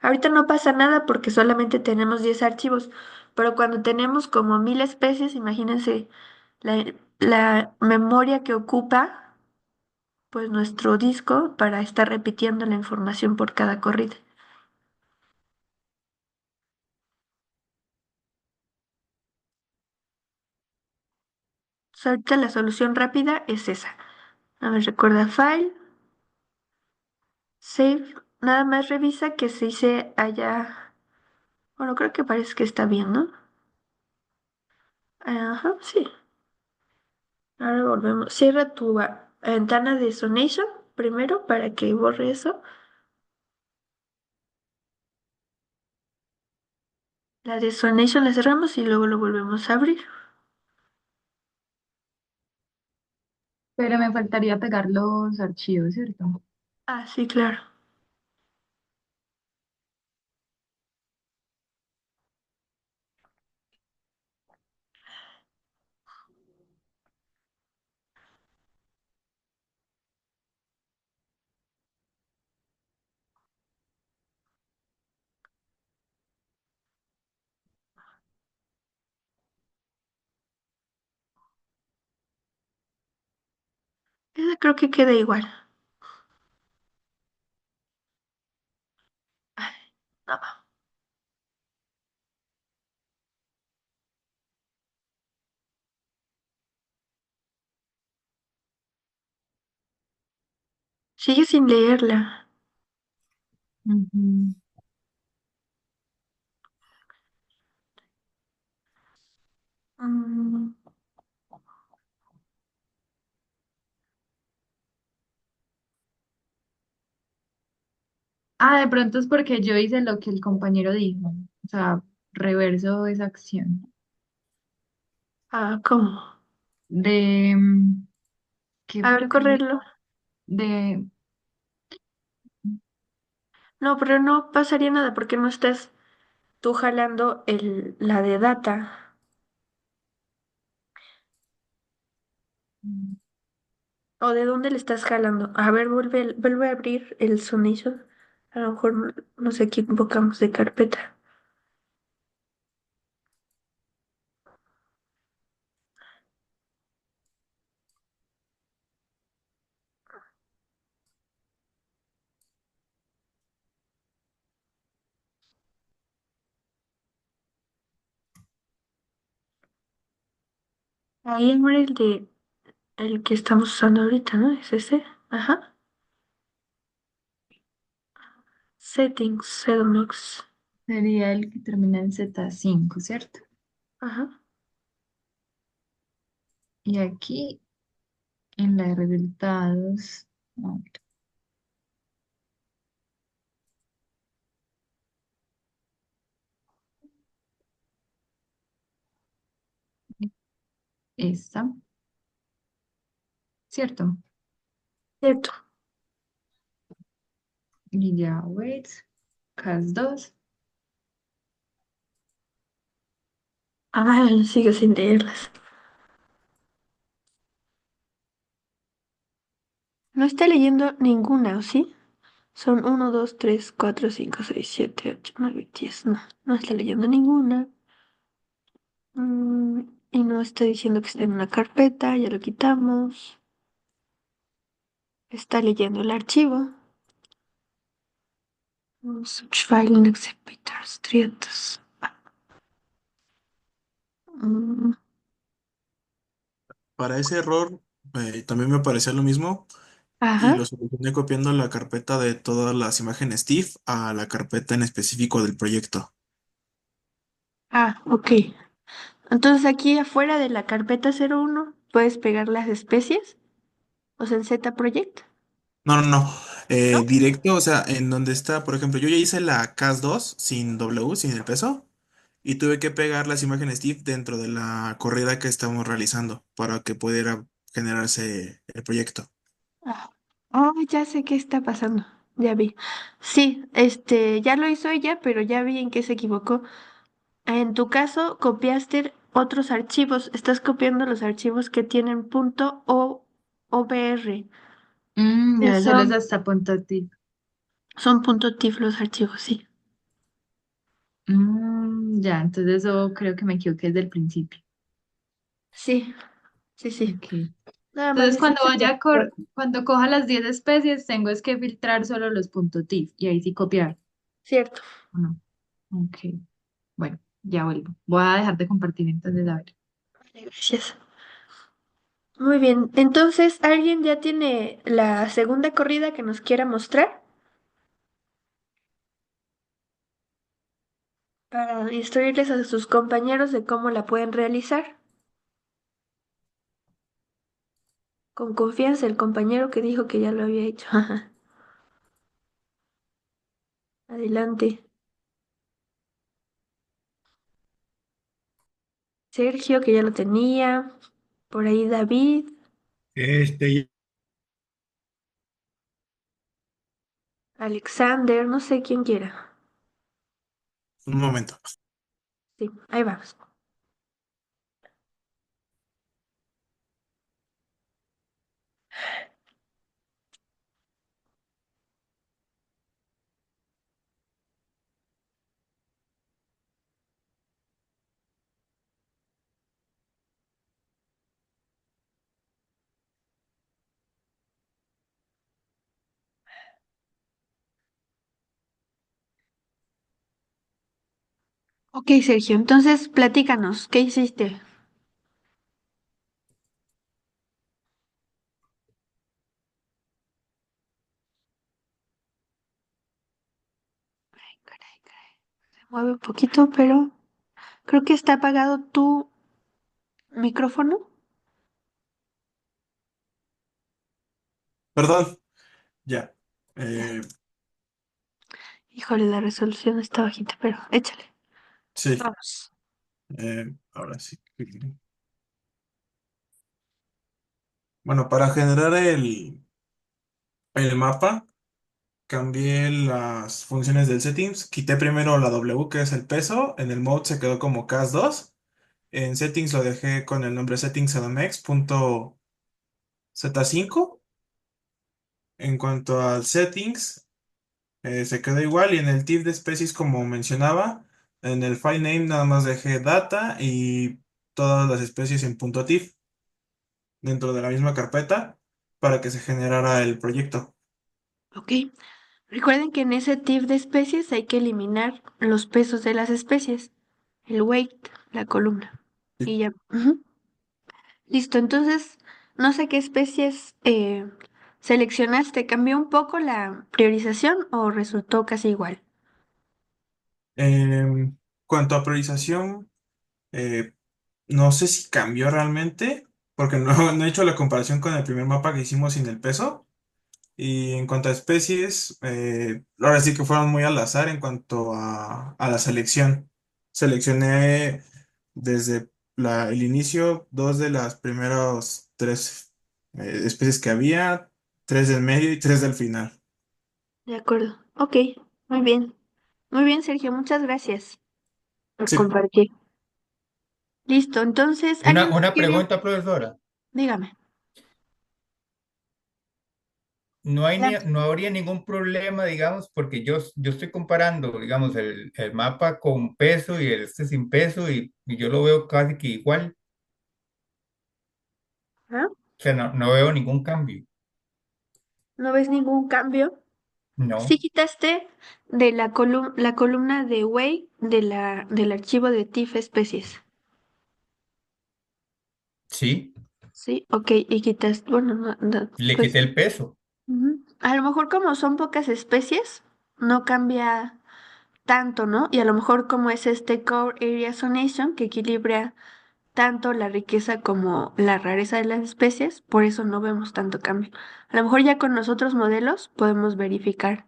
Ahorita no pasa nada porque solamente tenemos 10 archivos, pero cuando tenemos como 1000 especies, imagínense la memoria que ocupa pues nuestro disco para estar repitiendo la información por cada corrida. So, ahorita la solución rápida es esa. A ver, recuerda file, save, nada más revisa que se dice allá. Bueno, creo que parece que está bien, ¿no? Ajá, sí. Ahora volvemos. Cierra tu ventana de Sonation primero para que borre eso. La de Sonation la cerramos y luego lo volvemos a abrir. Pero me faltaría pegar los archivos, ¿cierto? Ah, sí, claro. Esa creo que queda igual. Ay, no. Sigue sin leerla. Ujú. Mm, Ah, de pronto es porque yo hice lo que el compañero dijo. O sea, reverso esa acción. ¿cómo? De, ¿qué A fue ver, lo que dijo? correrlo. De, No, pero no pasaría nada porque no estás tú jalando la de data. ¿O de dónde le estás jalando? A ver, vuelve a abrir el Sonation. A lo mejor nos equivocamos de carpeta. Ahí abre el que estamos usando ahorita, ¿no? Es ese. Ajá. Settings, Settings. sería el que termina en Z5, ¿cierto? Ajá. Y aquí en la de resultados, a ver, esta, ¿cierto? Cierto. Y ya, wait, cas 2. Ah, sigo sin leerlas. No está leyendo ninguna, ¿o sí? Son 1, 2, 3, 4, 5, 6, 7, 8, 9, 10. No, no está leyendo ninguna. no está diciendo que está en una carpeta, ya lo quitamos. Está leyendo el archivo. Such file in exhibitors, triatos. Mm, Para ese error también me parecía lo mismo y ajá. lo solucioné copiando la carpeta de todas las imágenes TIFF a la carpeta en específico del proyecto. Ah, ok. Entonces aquí afuera de la carpeta 01 puedes pegar las especies, o sea, en Z Project, No, no, no. ¿no? Directo, o sea, en donde está, por ejemplo, yo ya hice la CAS2 sin W, sin el peso, y tuve que pegar las imágenes TIFF dentro de la corrida que estamos realizando para que pudiera generarse el proyecto. Ah, oh, ya sé qué está pasando. Ya vi. Sí, ya lo hizo ella, pero ya vi en qué se equivocó. En tu caso, copiaste otros archivos. Estás copiando los archivos que tienen punto o OBR, que Ya, solo es son, hasta punto TIFF. son punto TIFF los archivos, sí. Ya, entonces eso creo que me equivoqué desde el principio. Sí, sí, sí. Ok. Nada más Entonces es eso. cuando coja las 10 especies, tengo es que filtrar solo los punto .tif y ahí sí copiar. Cierto. ¿O no? Ok. Bueno, ya vuelvo. Voy a dejar de compartir entonces, a ver. Gracias. Muy bien. Entonces, ¿alguien ya tiene la segunda corrida que nos quiera mostrar para instruirles a sus compañeros de cómo la pueden realizar? Con confianza, el compañero que dijo que ya lo había hecho. Adelante. Sergio, que ya lo tenía. Por ahí David, Este, Alexander, no sé quién quiera. Un momento. Sí, ahí vamos. Ok, Sergio, entonces platícanos, ¿qué hiciste? Ay, caray, caray. Se mueve un poquito, pero creo que está apagado tu micrófono. Perdón, ya. Eh, Híjole, la resolución está bajita, pero échale. sí, Vamos. ahora sí. Bueno, para generar el mapa, cambié las funciones del settings. Quité primero la W, que es el peso. En el mode se quedó como CAS2. En settings lo dejé con el nombre settings.edomex.z5. En cuanto al settings, se quedó igual. Y en el TIFF de especies, como mencionaba, en el file name nada más dejé data y todas las especies en .tif dentro de la misma carpeta para que se generara el proyecto. Ok. Recuerden que en ese tip de especies hay que eliminar los pesos de las especies, el weight, la columna. Y ya. Ujú. Listo, entonces, no sé qué especies seleccionaste. ¿Cambió un poco la priorización o resultó casi igual? Cuanto a priorización, eh, no sé si cambió realmente, porque no he hecho la comparación con el primer mapa que hicimos sin el peso. Y en cuanto a especies, ahora sí que fueron muy al azar en cuanto a la selección. Seleccioné desde el inicio dos de las primeras tres especies que había, tres del medio y tres del final. De acuerdo. Ok, muy bien. Muy bien, Sergio, muchas gracias por Sí, compartir. Listo, entonces, ¿alguien más Una quiere? pregunta, profesora. Dígame. Adelante. No habría ningún problema, digamos, porque yo estoy comparando, digamos, el mapa con peso y el este sin peso y yo lo veo casi que igual. ¿Ah? O sea, no veo ningún cambio. ¿No ves ningún cambio? Sí No, quitaste de la columna de Way del archivo de TIFF especies. sí, Sí, ok, y quitaste, bueno, le pues quité el peso. ujú. A lo mejor como son pocas especies, no cambia tanto, ¿no? Y a lo mejor como es este Core Area Zonation que equilibra tanto la riqueza como la rareza de las especies, por eso no vemos tanto cambio. A lo mejor ya con los otros modelos podemos verificar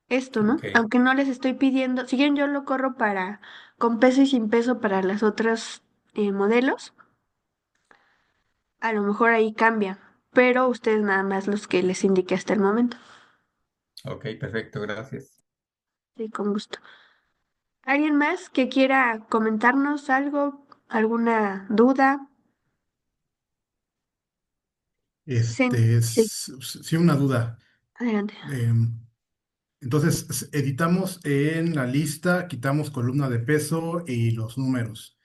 esto, ¿no? Ok, Aunque no les estoy pidiendo, si bien yo lo corro para con peso y sin peso para las otras modelos, a lo mejor ahí cambia, pero ustedes nada más los que les indiqué hasta el momento. ok, perfecto, gracias. Sí, con gusto. ¿Alguien más que quiera comentarnos algo? ¿Alguna duda? Sí, Sí, una duda. adelante. Em, entonces, editamos en la lista, quitamos columna de peso y los números.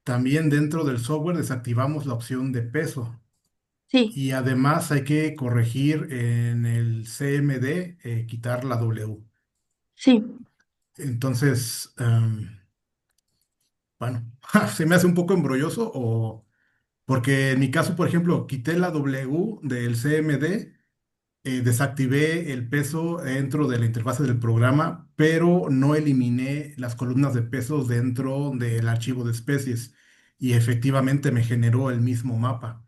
También dentro del software desactivamos la opción de peso. Sí, Y además hay que corregir en el CMD, quitar la W. sí. Entonces, bueno, se me hace un poco embrolloso o porque en mi caso, por ejemplo, quité la W del CMD, desactivé el peso dentro de la interfaz del programa, pero no eliminé las columnas de pesos dentro del archivo de especies y efectivamente me generó el mismo mapa.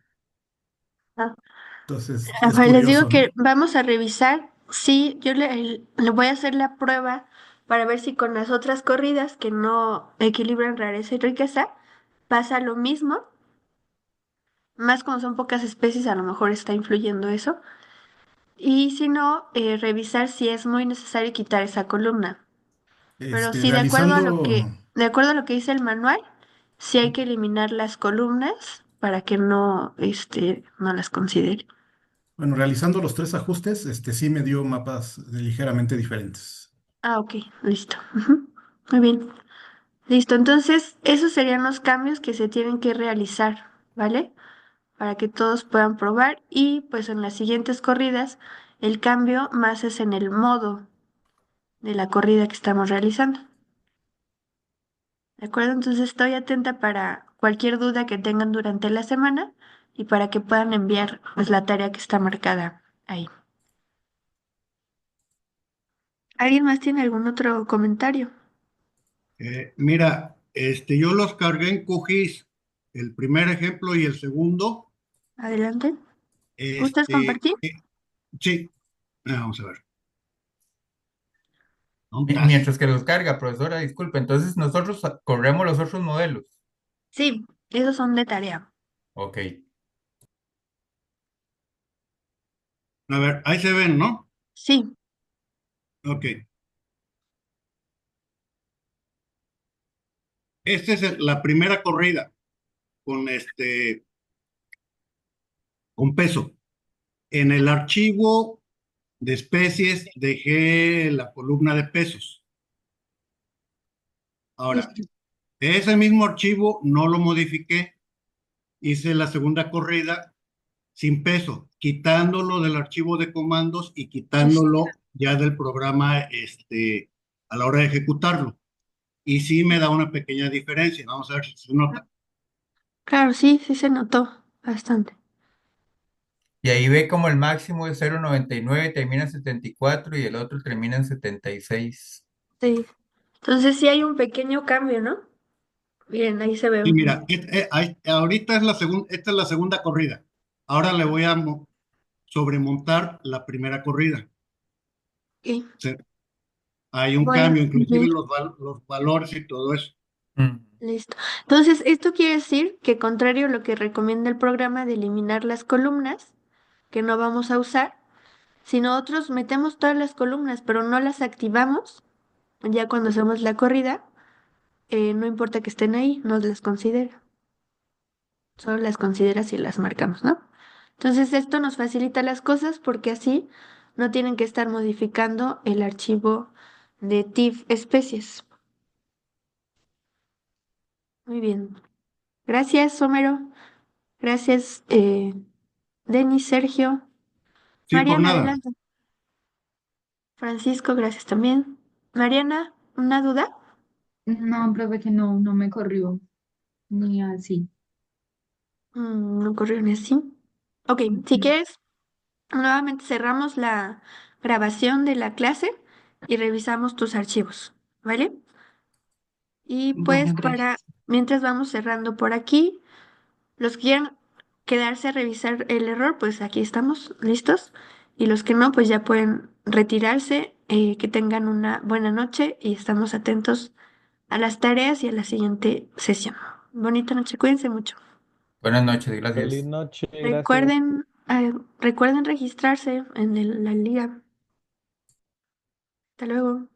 Ah, Entonces, es Rafael, les digo curioso, que ¿no? vamos a revisar. Sí, le voy a hacer la prueba para ver si con las otras corridas que no equilibran rareza y riqueza pasa lo mismo. Más cuando son pocas especies, a lo mejor está influyendo eso. Y si no, revisar si es muy necesario quitar esa columna. Pero sí, Realizando, de acuerdo a lo que dice el manual, sí hay que eliminar las columnas para que no, no las considere. bueno, realizando los tres ajustes, sí me dio mapas ligeramente diferentes. Ah, ok, listo. Ujú. Muy bien. Listo, entonces esos serían los cambios que se tienen que realizar, ¿vale? Para que todos puedan probar y pues en las siguientes corridas el cambio más es en el modo de la corrida que estamos realizando. ¿De acuerdo? Entonces estoy atenta para cualquier duda que tengan durante la semana y para que puedan enviar pues la tarea que está marcada ahí. ¿Alguien más tiene algún otro comentario? Mira, yo los cargué en QGIS, el primer ejemplo y el segundo. Adelante. ¿Gustas Este, compartir? sí, vamos a ver. ¿Dónde estás? Mientras que los carga, profesora, disculpe, entonces nosotros corremos los otros modelos. Sí, esos son de tarea. Ok, A ver, ahí se ven, ¿no? Sí, Ok. Esta es la primera corrida con con peso. En el archivo de especies dejé la columna de pesos. Ahora, listo. ese mismo archivo no lo modifiqué. Hice la segunda corrida sin peso, quitándolo del archivo de comandos y quitándolo ya del programa a la hora de ejecutarlo. Y sí me da una pequeña diferencia. Vamos a ver si se nota. Claro, sí, sí se notó bastante. y ahí ve como el máximo es 0,99, termina en 74 y el otro termina en 76. Sí. Entonces sí hay un pequeño cambio, ¿no? Miren, ahí se ve. Y mira, ahorita es esta es la segunda corrida. Ahora le voy a sobremontar la primera corrida. Ok. Se- Hay un Voy a cambio, escribir. inclusive los valores y todo eso. Mm. Listo. Entonces, esto quiere decir que contrario a lo que recomienda el programa de eliminar las columnas, que no vamos a usar, si nosotros metemos todas las columnas, pero no las activamos, ya cuando hacemos la corrida, no importa que estén ahí, nos las considera. Solo las considera si las marcamos, ¿no? Entonces, esto nos facilita las cosas porque así no tienen que estar modificando el archivo de TIFF especies. Muy bien. Gracias, Homero. Gracias, Denis, Sergio. Sí, por Mariana, nada. adelante. Francisco, gracias también. Mariana, ¿una duda? No, profe, que no me corrió ni así. No ocurrió ni así. Ok, si Ujú. quieres, nuevamente cerramos la grabación de la clase y revisamos tus archivos, ¿vale? Y pues Bueno, gracias. mientras vamos cerrando por aquí, los que quieran quedarse a revisar el error, pues aquí estamos, listos. Y los que no, pues ya pueden retirarse, que tengan una buena noche y estamos atentos a las tareas y a la siguiente sesión. Bonita noche, cuídense mucho. Buenas noches, Feliz gracias. noche, gracias. Recuerden registrarse en la liga. Hasta luego.